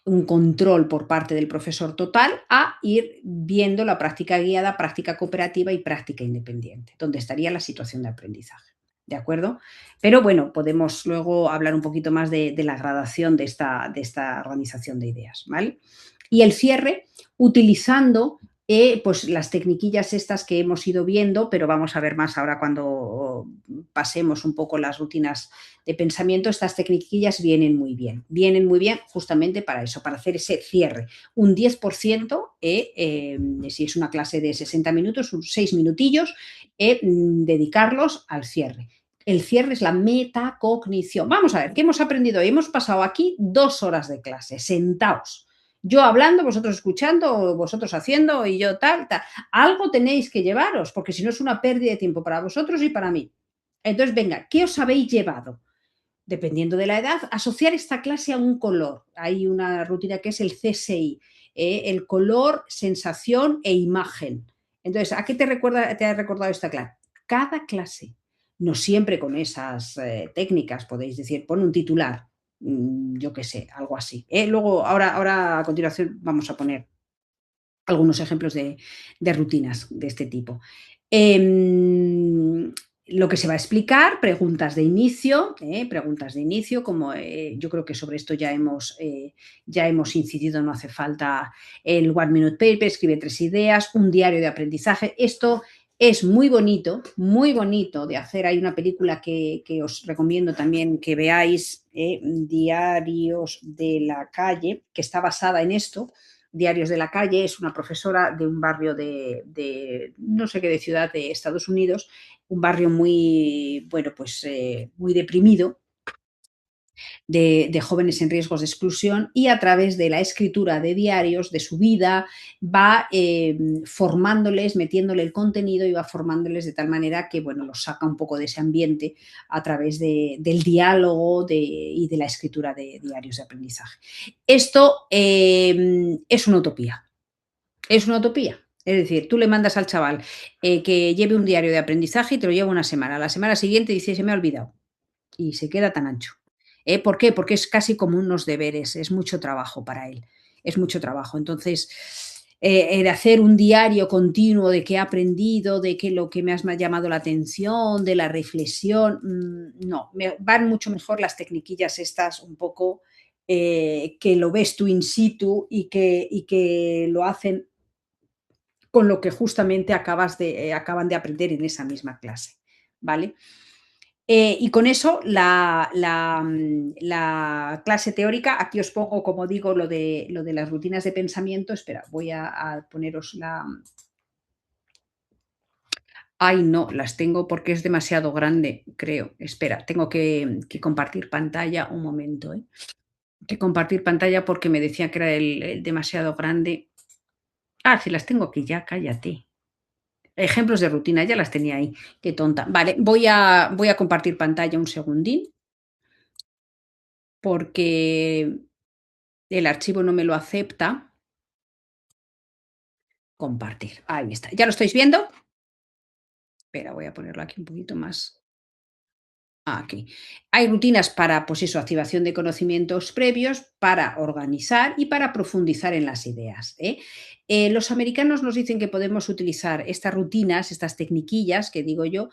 un control por parte del profesor total a ir viendo la práctica guiada, práctica cooperativa y práctica independiente, donde estaría la situación de aprendizaje. ¿De acuerdo? Pero bueno, podemos luego hablar un poquito más de la gradación de esta organización de ideas, ¿vale? Y el cierre, utilizando pues las tecniquillas estas que hemos ido viendo, pero vamos a ver más ahora cuando pasemos un poco las rutinas de pensamiento. Estas tecniquillas vienen muy bien justamente para eso, para hacer ese cierre. Un 10%, si es una clase de 60 minutos, 6 minutillos, dedicarlos al cierre. El cierre es la metacognición. Vamos a ver, ¿qué hemos aprendido hoy? Hemos pasado aquí 2 horas de clase, sentaos. Yo hablando, vosotros escuchando, vosotros haciendo y yo tal. Algo tenéis que llevaros, porque si no es una pérdida de tiempo para vosotros y para mí. Entonces, venga, ¿qué os habéis llevado? Dependiendo de la edad, asociar esta clase a un color. Hay una rutina que es el CSI, el color, sensación e imagen. Entonces, ¿a qué te ha recordado esta clase? Cada clase, no siempre con esas técnicas, podéis decir, pon un titular, yo qué sé, algo así. Luego, ahora a continuación vamos a poner algunos ejemplos de rutinas de este tipo. Lo que se va a explicar, preguntas de inicio, como yo creo que sobre esto ya hemos incidido, no hace falta el One Minute Paper, escribe 3 ideas, un diario de aprendizaje. Esto es muy bonito de hacer. Hay una película que os recomiendo también que veáis, Diarios de la calle, que está basada en esto. Diarios de la calle es una profesora de un barrio de no sé qué, de ciudad de Estados Unidos, un barrio muy, bueno, pues muy deprimido, de jóvenes en riesgos de exclusión, y a través de la escritura de diarios de su vida va formándoles, metiéndole el contenido y va formándoles de tal manera que, bueno, los saca un poco de ese ambiente a través del diálogo y de la escritura de diarios de aprendizaje. Esto es una utopía. Es una utopía. Es decir, tú le mandas al chaval que lleve un diario de aprendizaje y te lo lleva una semana. La semana siguiente dice, se me ha olvidado. Y se queda tan ancho. ¿Por qué? Porque es casi como unos deberes, es mucho trabajo para él, es mucho trabajo. Entonces, de hacer un diario continuo de qué he aprendido, de qué lo que me has llamado la atención, de la reflexión, no, me van mucho mejor las tecniquillas estas un poco que lo ves tú in situ y que lo hacen con lo que justamente acaban de aprender en esa misma clase, ¿vale? Y con eso la clase teórica, aquí os pongo, como digo, lo de las rutinas de pensamiento. Espera, voy a poneros la... Ay, no, las tengo porque es demasiado grande, creo. Espera, tengo que compartir pantalla un momento. Que compartir pantalla porque me decía que era el demasiado grande. Ah, sí, las tengo aquí ya, cállate. Ejemplos de rutina, ya las tenía ahí. Qué tonta. Vale, voy a compartir pantalla un segundín porque el archivo no me lo acepta. Compartir. Ahí está. ¿Ya lo estáis viendo? Espera, voy a ponerlo aquí un poquito más. Aquí. Hay rutinas para, pues eso, activación de conocimientos previos, para organizar y para profundizar en las ideas. Los americanos nos dicen que podemos utilizar estas rutinas, estas tecniquillas que digo yo,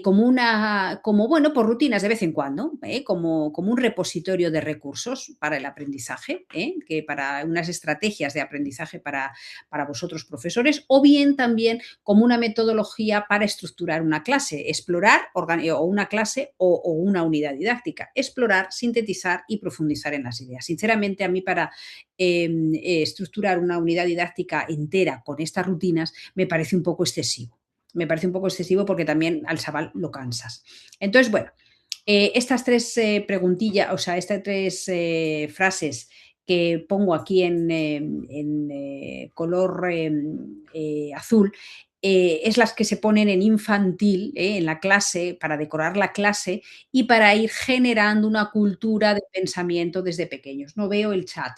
como bueno, por rutinas de vez en cuando, como un repositorio de recursos para el aprendizaje, que para unas estrategias de aprendizaje para vosotros profesores, o bien también como una metodología para estructurar una clase, explorar o una clase o una unidad didáctica, explorar, sintetizar y profundizar en las ideas. Sinceramente, a mí para estructurar una unidad didáctica entera con estas rutinas me parece un poco excesivo. Me parece un poco excesivo porque también al chaval lo cansas. Entonces, bueno, estas tres preguntillas, o sea, estas tres frases que pongo aquí en color azul, es las que se ponen en infantil, en la clase, para decorar la clase y para ir generando una cultura de pensamiento desde pequeños. No veo el chat.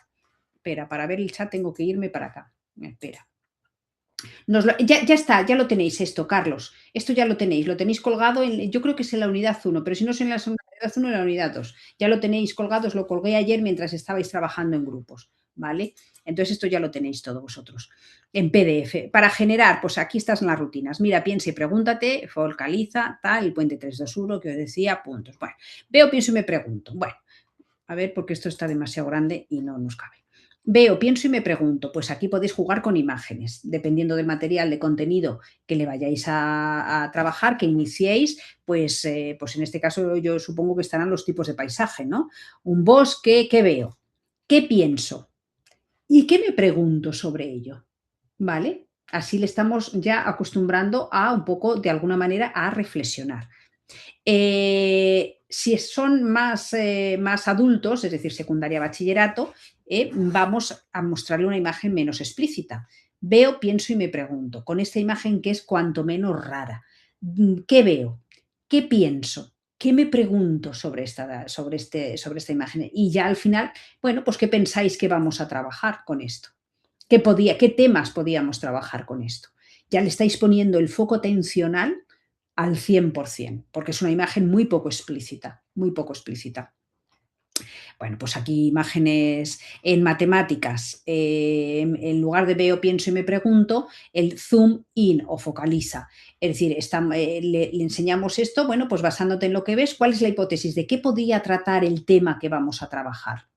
Espera, para ver el chat tengo que irme para acá. Espera. Ya está, ya lo tenéis esto, Carlos. Esto ya lo tenéis colgado, yo creo que es en la unidad 1, pero si no es en la unidad 1, en la unidad 2. Ya lo tenéis colgado, os lo colgué ayer mientras estabais trabajando en grupos, ¿vale? Entonces esto ya lo tenéis todo vosotros en PDF. Para generar, pues aquí están las rutinas. Mira, piensa y pregúntate, focaliza, tal, el puente 3-2-1 que os decía, puntos. Bueno, veo, pienso y me pregunto. Bueno, a ver, porque esto está demasiado grande y no nos cabe. Veo, pienso y me pregunto, pues aquí podéis jugar con imágenes, dependiendo del material de contenido que le vayáis a trabajar, que iniciéis, pues en este caso yo supongo que estarán los tipos de paisaje, ¿no? Un bosque, ¿qué veo? ¿Qué pienso? ¿Y qué me pregunto sobre ello? ¿Vale? Así le estamos ya acostumbrando a un poco, de alguna manera, a reflexionar. Si son más adultos, es decir, secundaria, bachillerato, vamos a mostrarle una imagen menos explícita. Veo, pienso y me pregunto, con esta imagen que es cuanto menos rara. ¿Qué veo? ¿Qué pienso? ¿Qué me pregunto sobre esta imagen? Y ya al final, bueno, pues ¿qué pensáis que vamos a trabajar con esto? ¿Qué temas podíamos trabajar con esto? Ya le estáis poniendo el foco atencional al 100%, porque es una imagen muy poco explícita, muy poco explícita. Bueno, pues aquí imágenes en matemáticas, en lugar de veo, pienso y me pregunto, el zoom in o focaliza. Es decir, le enseñamos esto, bueno, pues basándote en lo que ves, ¿cuál es la hipótesis de qué podría tratar el tema que vamos a trabajar?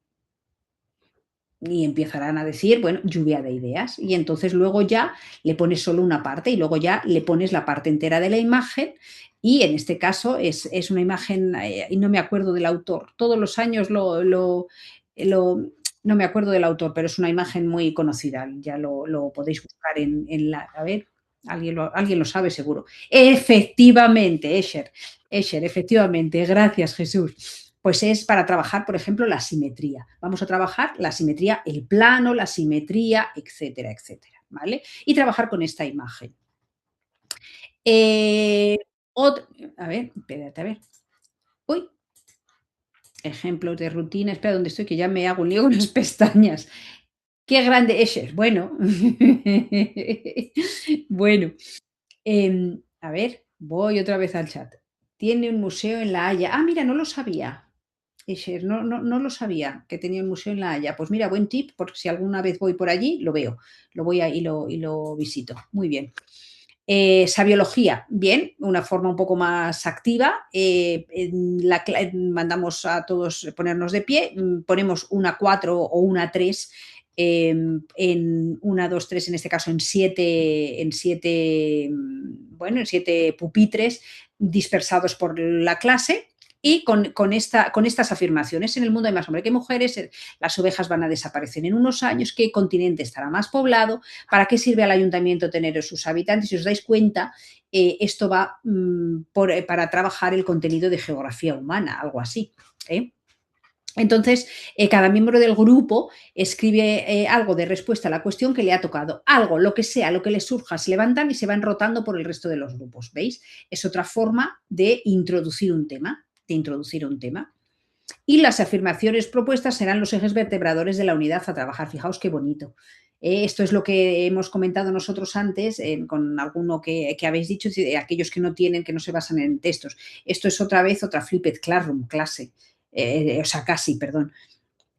Y empezarán a decir, bueno, lluvia de ideas. Y entonces luego ya le pones solo una parte y luego ya le pones la parte entera de la imagen. Y en este caso es una imagen, y no me acuerdo del autor. Todos los años no me acuerdo del autor, pero es una imagen muy conocida. Ya lo podéis buscar en la. A ver, alguien lo sabe seguro. Efectivamente, Escher, efectivamente. Gracias, Jesús. Pues es para trabajar, por ejemplo, la simetría. Vamos a trabajar la simetría, el plano, la simetría, etcétera, etcétera, ¿vale? Y trabajar con esta imagen. A ver, espérate, a ver. Uy. Ejemplos de rutina. Espera, ¿dónde estoy? Que ya me hago un lío con las pestañas. ¡Qué grande es! Bueno. Bueno. A ver, voy otra vez al chat. Tiene un museo en La Haya. Ah, mira, no lo sabía. Escher, no lo sabía que tenía un museo en La Haya. Pues mira, buen tip, porque si alguna vez voy por allí, lo veo, lo voy y lo visito. Muy bien. Sabiología, bien, una forma un poco más activa. Mandamos a todos ponernos de pie, ponemos una 4 o una 3 en 1, 2, 3, en este caso en 7, en 7 pupitres dispersados por la clase. Y con estas afirmaciones, en el mundo hay más hombres que mujeres, las ovejas van a desaparecer en unos años, ¿qué continente estará más poblado? ¿Para qué sirve al ayuntamiento tener sus habitantes? Si os dais cuenta, esto va para trabajar el contenido de geografía humana, algo así. Entonces, cada miembro del grupo escribe algo de respuesta a la cuestión que le ha tocado. Algo, lo que sea, lo que les surja, se levantan y se van rotando por el resto de los grupos. ¿Veis? Es otra forma de introducir un tema. Y las afirmaciones propuestas serán los ejes vertebradores de la unidad a trabajar. Fijaos qué bonito. Esto es lo que hemos comentado nosotros antes con alguno que habéis dicho, aquellos que no se basan en textos. Esto es otra vez otra flipped classroom, clase. O sea, casi, perdón.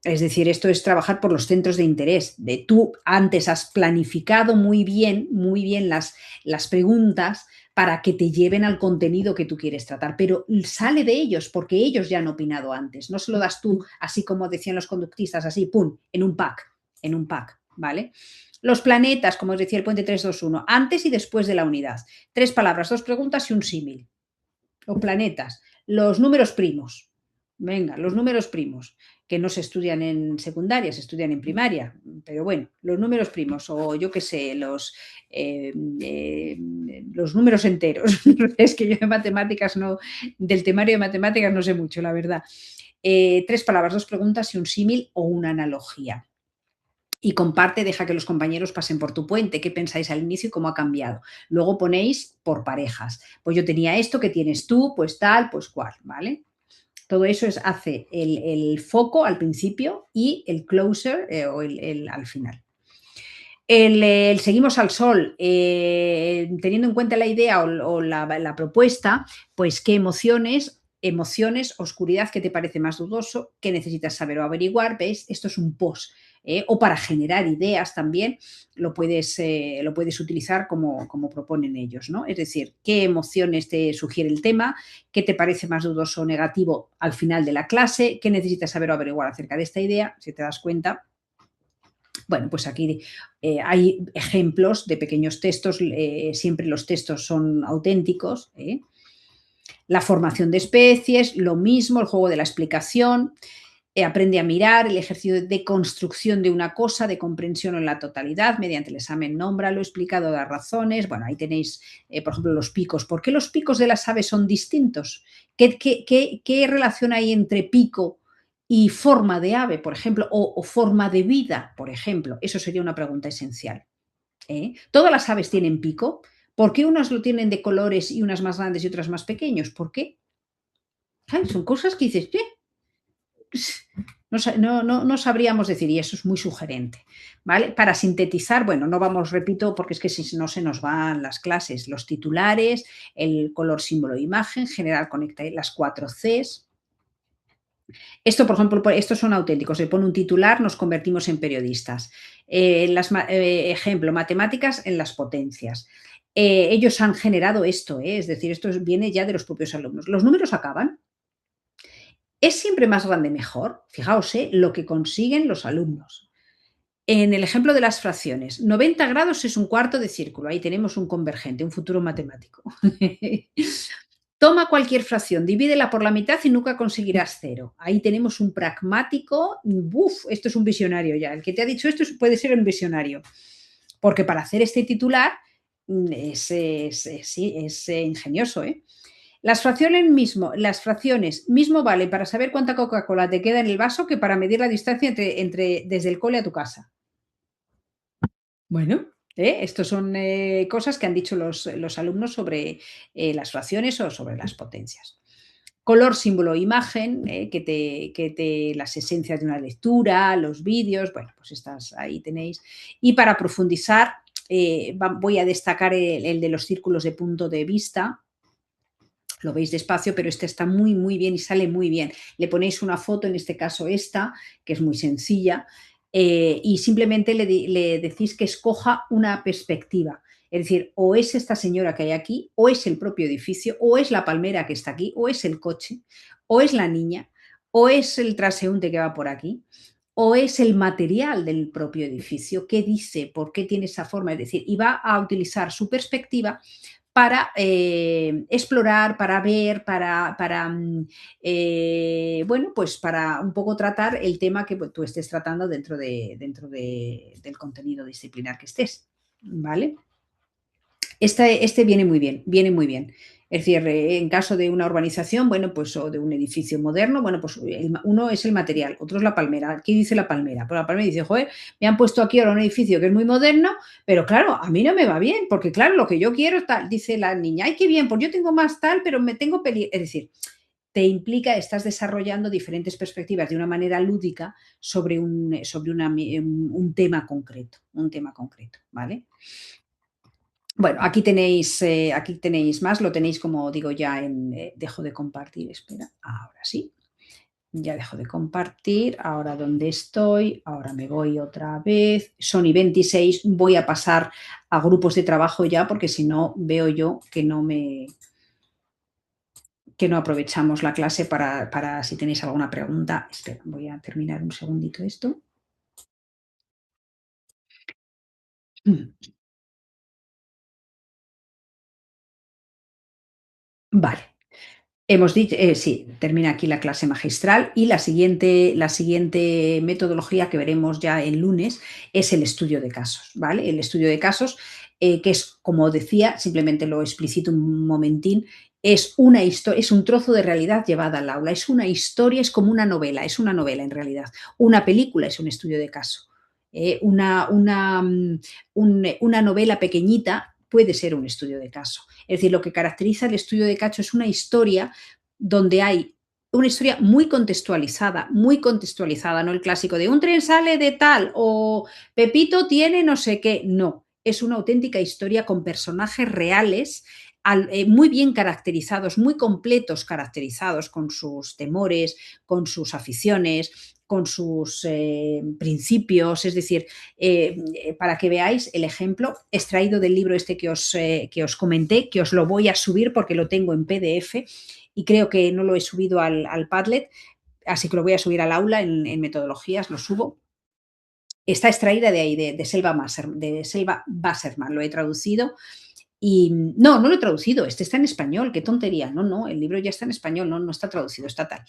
Es decir, esto es trabajar por los centros de interés. Tú antes has planificado muy bien las preguntas para que te lleven al contenido que tú quieres tratar, pero sale de ellos porque ellos ya han opinado antes. No se lo das tú, así como decían los conductistas, así, pum, en un pack, ¿vale? Los planetas, como os decía el puente 321, antes y después de la unidad. 3 palabras, 2 preguntas y un símil. Los planetas. Los números primos. Venga, los números primos, que no se estudian en secundaria, se estudian en primaria, pero bueno, los números primos, o yo qué sé, los números enteros. Es que yo de matemáticas no, del temario de matemáticas no sé mucho, la verdad. 3 palabras, 2 preguntas y un símil o una analogía. Y comparte, deja que los compañeros pasen por tu puente, qué pensáis al inicio y cómo ha cambiado. Luego ponéis por parejas. Pues yo tenía esto, ¿qué tienes tú? Pues tal, pues cual, ¿vale? Todo eso hace el foco al principio y el closer o al final. El seguimos al sol, teniendo en cuenta la idea o la propuesta, pues qué emociones, oscuridad, ¿qué te parece más dudoso? ¿Qué necesitas saber o averiguar? ¿Ves? Esto es un post. O para generar ideas también lo puedes utilizar como proponen ellos, ¿no? Es decir, qué emociones te sugiere el tema, qué te parece más dudoso o negativo al final de la clase, qué necesitas saber o averiguar acerca de esta idea, si te das cuenta. Bueno, pues aquí hay ejemplos de pequeños textos, siempre los textos son auténticos. La formación de especies, lo mismo, el juego de la explicación, aprende a mirar, el ejercicio de construcción de una cosa, de comprensión en la totalidad, mediante el examen nómbralo, explicado las razones. Bueno, ahí tenéis, por ejemplo, los picos. ¿Por qué los picos de las aves son distintos? ¿Qué relación hay entre pico y forma de ave, por ejemplo, o forma de vida, por ejemplo? Eso sería una pregunta esencial. ¿Todas las aves tienen pico? ¿Por qué unas lo tienen de colores y unas más grandes y otras más pequeños? ¿Por qué? Ay, son cosas que dices, no sabríamos decir, y eso es muy sugerente, ¿vale? Para sintetizar, bueno, no vamos, repito, porque es que si no se nos van las clases, los titulares, el color, símbolo, imagen, generar, conecta, las 4 Cs. Esto, por ejemplo, estos son auténticos. Se pone un titular, nos convertimos en periodistas. Ejemplo, matemáticas en las potencias. Ellos han generado esto, es decir, esto viene ya de los propios alumnos. Los números acaban. ¿Es siempre más grande mejor? Fijaos, lo que consiguen los alumnos. En el ejemplo de las fracciones, 90 grados es un cuarto de círculo. Ahí tenemos un convergente, un futuro matemático. Toma cualquier fracción, divídela por la mitad y nunca conseguirás cero. Ahí tenemos un pragmático. Uf, esto es un visionario ya. El que te ha dicho esto puede ser un visionario. Porque para hacer este titular es ingenioso, ¿eh? Las fracciones mismo vale para saber cuánta Coca-Cola te queda en el vaso que para medir la distancia desde el cole a tu casa. Bueno, estos son cosas que han dicho los alumnos sobre las fracciones o sobre las potencias. Color, símbolo, imagen, las esencias de una lectura, los vídeos, bueno, pues estas ahí tenéis. Y para profundizar, voy a destacar el de los círculos de punto de vista. Lo veis despacio, pero este está muy, muy bien y sale muy bien. Le ponéis una foto, en este caso esta, que es muy sencilla, y simplemente le decís que escoja una perspectiva. Es decir, o es esta señora que hay aquí, o es el propio edificio, o es la palmera que está aquí, o es el coche, o es la niña, o es el transeúnte que va por aquí, o es el material del propio edificio. ¿Qué dice? ¿Por qué tiene esa forma? Es decir, y va a utilizar su perspectiva para explorar, para ver, bueno, pues para un poco tratar el tema que tú estés tratando dentro del contenido disciplinar que estés, ¿vale? Este viene muy bien, viene muy bien. Es decir, en caso de una urbanización, bueno, pues o de un edificio moderno, bueno, pues uno es el material, otro es la palmera. ¿Qué dice la palmera? Pues la palmera dice, joder, me han puesto aquí ahora un edificio que es muy moderno, pero claro, a mí no me va bien, porque claro, lo que yo quiero es tal, dice la niña, ay, qué bien, pues yo tengo más tal, pero me tengo peligro. Es decir, te implica, estás desarrollando diferentes perspectivas de una manera lúdica sobre un tema concreto, ¿vale? Bueno, aquí tenéis más, lo tenéis como digo ya dejo de compartir, espera, ahora sí. Ya dejo de compartir. Ahora, ¿dónde estoy? Ahora me voy otra vez. Son y 26. Voy a pasar a grupos de trabajo ya, porque si no, veo yo que no aprovechamos la clase para si tenéis alguna pregunta. Espera, voy a terminar un segundito esto. Vale. Hemos dicho, sí, termina aquí la clase magistral y la siguiente metodología que veremos ya el lunes es el estudio de casos, ¿vale? El estudio de casos, que es, como decía, simplemente lo explicito un momentín, es una historia, es un trozo de realidad llevada al aula, es una historia, es como es una novela en realidad. Una película es un estudio de caso. Una novela pequeñita puede ser un estudio de caso. Es decir, lo que caracteriza el estudio de caso es una historia donde hay una historia muy contextualizada, no el clásico de un tren sale de tal o Pepito tiene no sé qué, no, es una auténtica historia con personajes reales, muy bien caracterizados, muy completos caracterizados, con sus temores, con sus aficiones, con sus principios, es decir, para que veáis el ejemplo, extraído del libro este que os comenté, que os lo voy a subir porque lo tengo en PDF y creo que no lo he subido al Padlet, así que lo voy a subir al aula en metodologías, lo subo. Está extraída de ahí, de Selva Wasserman, lo he traducido. Y no lo he traducido, este está en español, qué tontería. No, el libro ya está en español, no está traducido, está tal.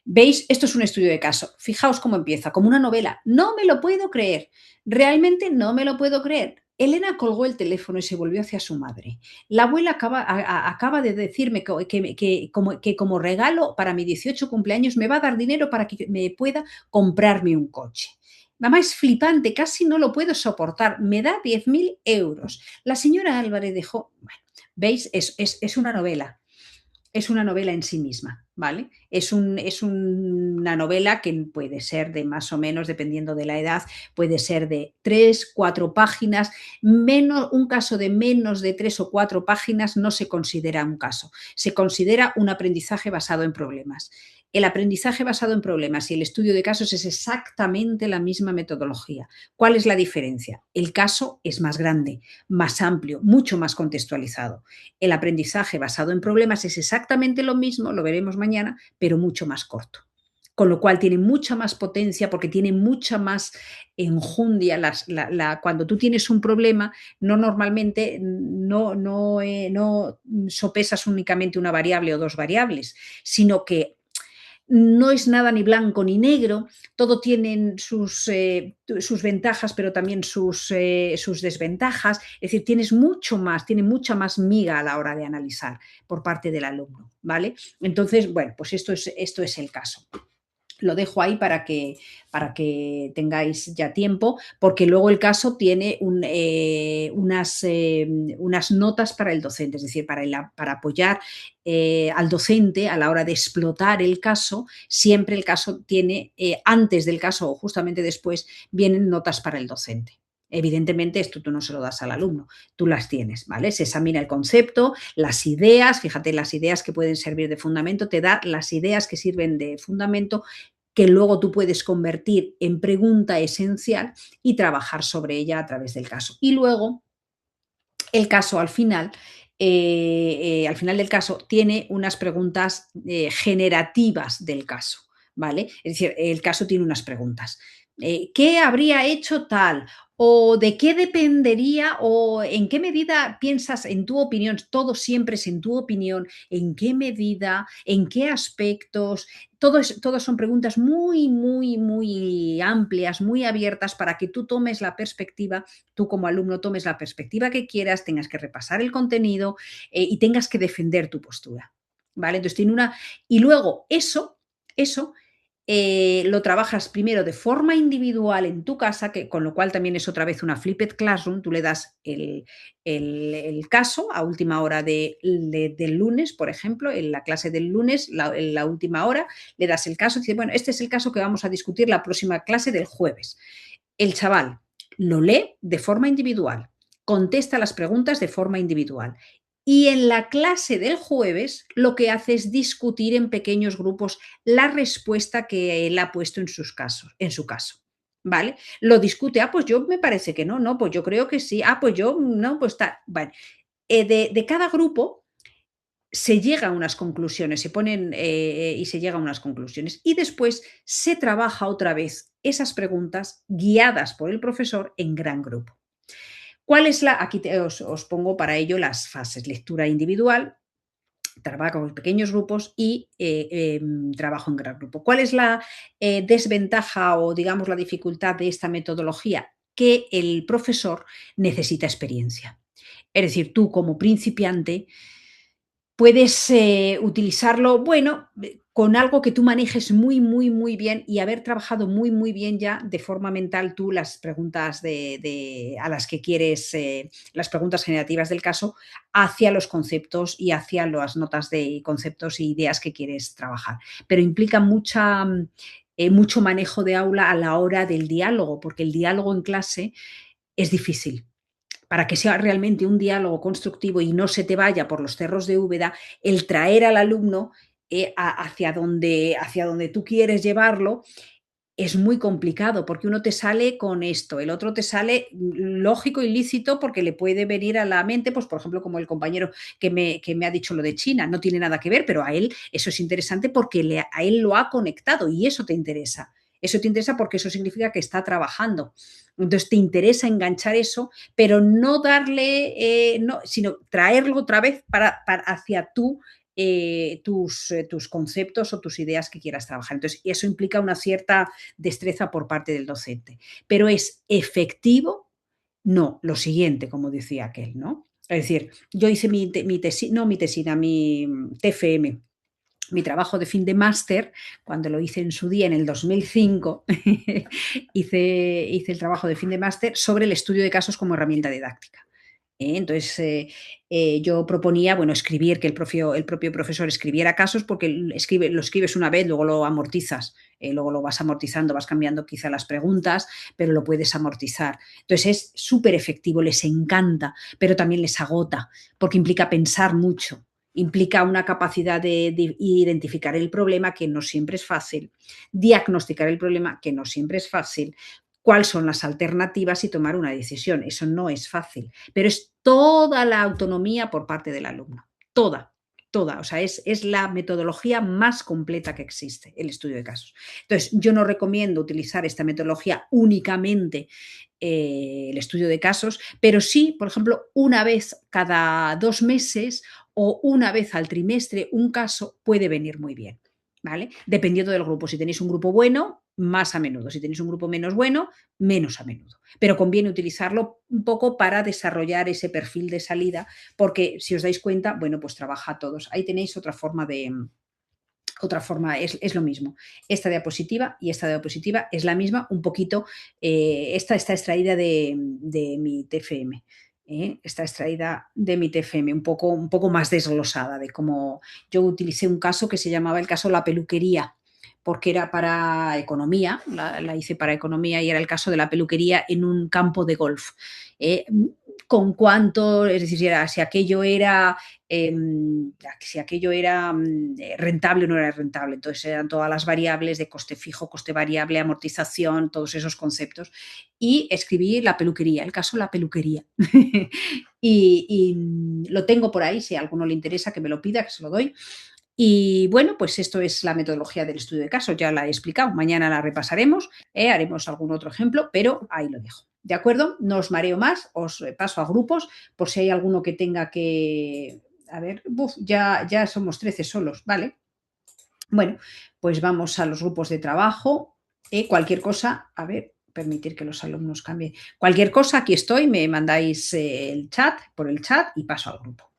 ¿Veis? Esto es un estudio de caso. Fijaos cómo empieza, como una novela. No me lo puedo creer. Realmente no me lo puedo creer. Elena colgó el teléfono y se volvió hacia su madre. La abuela acaba de decirme que como regalo para mi 18 cumpleaños me va a dar dinero para que me pueda comprarme un coche. Mamá, es flipante, casi no lo puedo soportar. Me da 10.000 euros. La señora Álvarez dejó... Bueno, ¿veis? Es una novela. Es una novela en sí misma, ¿vale? Es una novela que puede ser de más o menos, dependiendo de la edad, puede ser de 3, 4 páginas. Un caso de menos de 3 o 4 páginas no se considera un caso, se considera un aprendizaje basado en problemas. El aprendizaje basado en problemas y el estudio de casos es exactamente la misma metodología. ¿Cuál es la diferencia? El caso es más grande, más amplio, mucho más contextualizado. El aprendizaje basado en problemas es exactamente lo mismo, lo veremos mañana, pero mucho más corto. Con lo cual tiene mucha más potencia porque tiene mucha más enjundia. Cuando tú tienes un problema, normalmente no sopesas únicamente una variable o dos variables, sino que no es nada ni blanco ni negro, todo tiene sus ventajas, pero también sus desventajas. Es decir, tiene mucha más miga a la hora de analizar por parte del alumno, ¿vale? Entonces, bueno, pues esto es el caso. Lo dejo ahí para que tengáis ya tiempo, porque luego el caso tiene unas notas para el docente, es decir, para apoyar al docente a la hora de explotar el caso. Siempre el caso tiene, antes del caso o justamente después, vienen notas para el docente. Evidentemente, esto tú no se lo das al alumno, tú las tienes, ¿vale? Se examina el concepto, las ideas, fíjate, las ideas que pueden servir de fundamento, te da las ideas que sirven de fundamento, que luego tú puedes convertir en pregunta esencial y trabajar sobre ella a través del caso. Y luego, el caso al final del caso, tiene unas preguntas generativas del caso, ¿vale? Es decir, el caso tiene unas preguntas. ¿Qué habría hecho tal? ¿O de qué dependería? ¿O en qué medida piensas, en tu opinión? Todo siempre es en tu opinión. ¿En qué medida? ¿En qué aspectos? Todas son preguntas muy, muy, muy amplias, muy abiertas para que tú tomes la perspectiva, tú como alumno tomes la perspectiva que quieras, tengas que repasar el contenido y tengas que defender tu postura. ¿Vale? Entonces tiene una... Y luego eso lo trabajas primero de forma individual en tu casa, con lo cual también es otra vez una flipped classroom. Tú le das el caso a última hora del lunes, por ejemplo, en la clase del lunes, en la última hora, le das el caso y dices, bueno, este es el caso que vamos a discutir la próxima clase del jueves. El chaval lo lee de forma individual, contesta las preguntas de forma individual Y en la clase del jueves lo que hace es discutir en pequeños grupos la respuesta que él ha puesto en su caso. ¿Vale? Lo discute, pues yo me parece que no, no, pues yo creo que sí, pues yo no, pues está. Vale. De cada grupo se llega a unas conclusiones, se ponen y se llega a unas conclusiones. Y después se trabaja otra vez esas preguntas guiadas por el profesor en gran grupo. ¿Cuál es la? Aquí os pongo para ello las fases: lectura individual, trabajo en pequeños grupos y trabajo en gran grupo. ¿Cuál es la desventaja o, digamos, la dificultad de esta metodología? Que el profesor necesita experiencia. Es decir, tú como principiante puedes utilizarlo, bueno, con algo que tú manejes muy, muy, muy bien y haber trabajado muy, muy bien ya de forma mental tú las preguntas a las que quieres, las preguntas generativas del caso, hacia los conceptos y hacia las notas de conceptos e ideas que quieres trabajar. Pero implica mucho manejo de aula a la hora del diálogo, porque el diálogo en clase es difícil. Para que sea realmente un diálogo constructivo y no se te vaya por los cerros de Úbeda, el traer al alumno hacia donde tú quieres llevarlo es muy complicado, porque uno te sale con esto, el otro te sale lógico y lícito porque le puede venir a la mente, pues por ejemplo, como el compañero que me ha dicho lo de China, no tiene nada que ver, pero a él eso es interesante porque a él lo ha conectado y eso te interesa. Eso te interesa porque eso significa que está trabajando. Entonces te interesa enganchar eso, pero no darle, no, sino traerlo otra vez hacia tus conceptos o tus ideas que quieras trabajar. Entonces, eso implica una cierta destreza por parte del docente. Pero ¿es efectivo? No, lo siguiente, como decía aquel, ¿no? Es decir, yo hice mi TFM, mi trabajo de fin de máster, cuando lo hice en su día, en el 2005, hice el trabajo de fin de máster sobre el estudio de casos como herramienta didáctica. Entonces, yo proponía, bueno, escribir, que el propio profesor escribiera casos, porque lo escribes una vez, luego lo amortizas, luego lo vas amortizando, vas cambiando quizá las preguntas, pero lo puedes amortizar. Entonces, es súper efectivo, les encanta, pero también les agota, porque implica pensar mucho, implica una capacidad de identificar el problema, que no siempre es fácil, diagnosticar el problema, que no siempre es fácil, cuáles son las alternativas y tomar una decisión. Eso no es fácil, pero es toda la autonomía por parte del alumno, toda, o sea, es la metodología más completa que existe, el estudio de casos. Entonces, yo no recomiendo utilizar esta metodología únicamente el estudio de casos, pero sí, por ejemplo, una vez cada 2 meses o una vez al trimestre un caso puede venir muy bien. ¿Vale? Dependiendo del grupo. Si tenéis un grupo bueno, más a menudo. Si tenéis un grupo menos bueno, menos a menudo. Pero conviene utilizarlo un poco para desarrollar ese perfil de salida, porque si os dais cuenta, bueno, pues trabaja a todos. Ahí tenéis otra forma, es lo mismo. Esta diapositiva y esta diapositiva es la misma, un poquito, esta está extraída de mi TFM. Está extraída de mi TFM, un poco más desglosada de cómo yo utilicé un caso que se llamaba el caso La Peluquería, porque era para economía, la hice para economía y era el caso de la peluquería en un campo de golf. Con cuánto, es decir, si aquello era rentable o no era rentable. Entonces eran todas las variables de coste fijo, coste variable, amortización, todos esos conceptos. Y escribí la peluquería, el caso La Peluquería. y lo tengo por ahí, si a alguno le interesa que me lo pida, que se lo doy. Y bueno, pues esto es la metodología del estudio de casos, ya la he explicado, mañana la repasaremos, haremos algún otro ejemplo, pero ahí lo dejo. ¿De acuerdo? No os mareo más, os paso a grupos por si hay alguno que tenga que... A ver, ya somos 13 solos, ¿vale? Bueno, pues vamos a los grupos de trabajo. Cualquier cosa, a ver, permitir que los alumnos cambien. Cualquier cosa, aquí estoy, me mandáis el chat, por el chat y paso al grupo.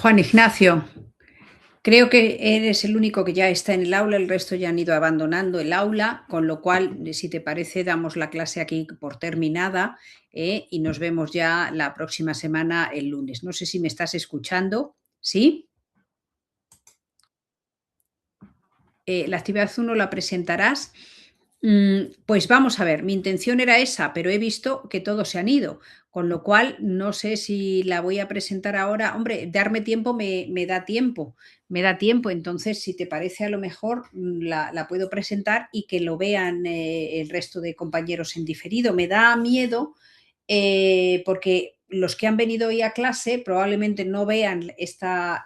Juan Ignacio, creo que eres el único que ya está en el aula, el resto ya han ido abandonando el aula, con lo cual, si te parece, damos la clase aquí por terminada y nos vemos ya la próxima semana, el lunes. No sé si me estás escuchando, ¿sí? La actividad 1 la presentarás. Pues vamos a ver, mi intención era esa, pero he visto que todos se han ido, con lo cual no sé si la voy a presentar ahora. Hombre, darme tiempo me da tiempo, entonces si te parece a lo mejor la puedo presentar y que lo vean el resto de compañeros en diferido. Me da miedo porque los que han venido hoy a clase probablemente no vean esta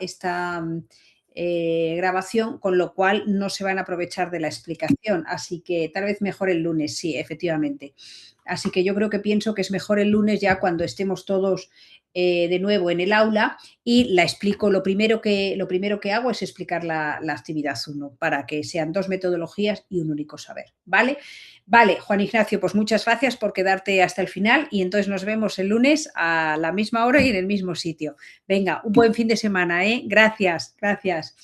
grabación, con lo cual no se van a aprovechar de la explicación. Así que tal vez mejor el lunes, sí, efectivamente. Así que yo creo que pienso que es mejor el lunes ya cuando estemos todos de nuevo en el aula y la explico. Lo primero que hago es explicar la actividad 1 para que sean 2 metodologías y un único saber, ¿vale? Vale, Juan Ignacio, pues muchas gracias por quedarte hasta el final y entonces nos vemos el lunes a la misma hora y en el mismo sitio. Venga, un buen fin de semana, ¿eh? Gracias, gracias.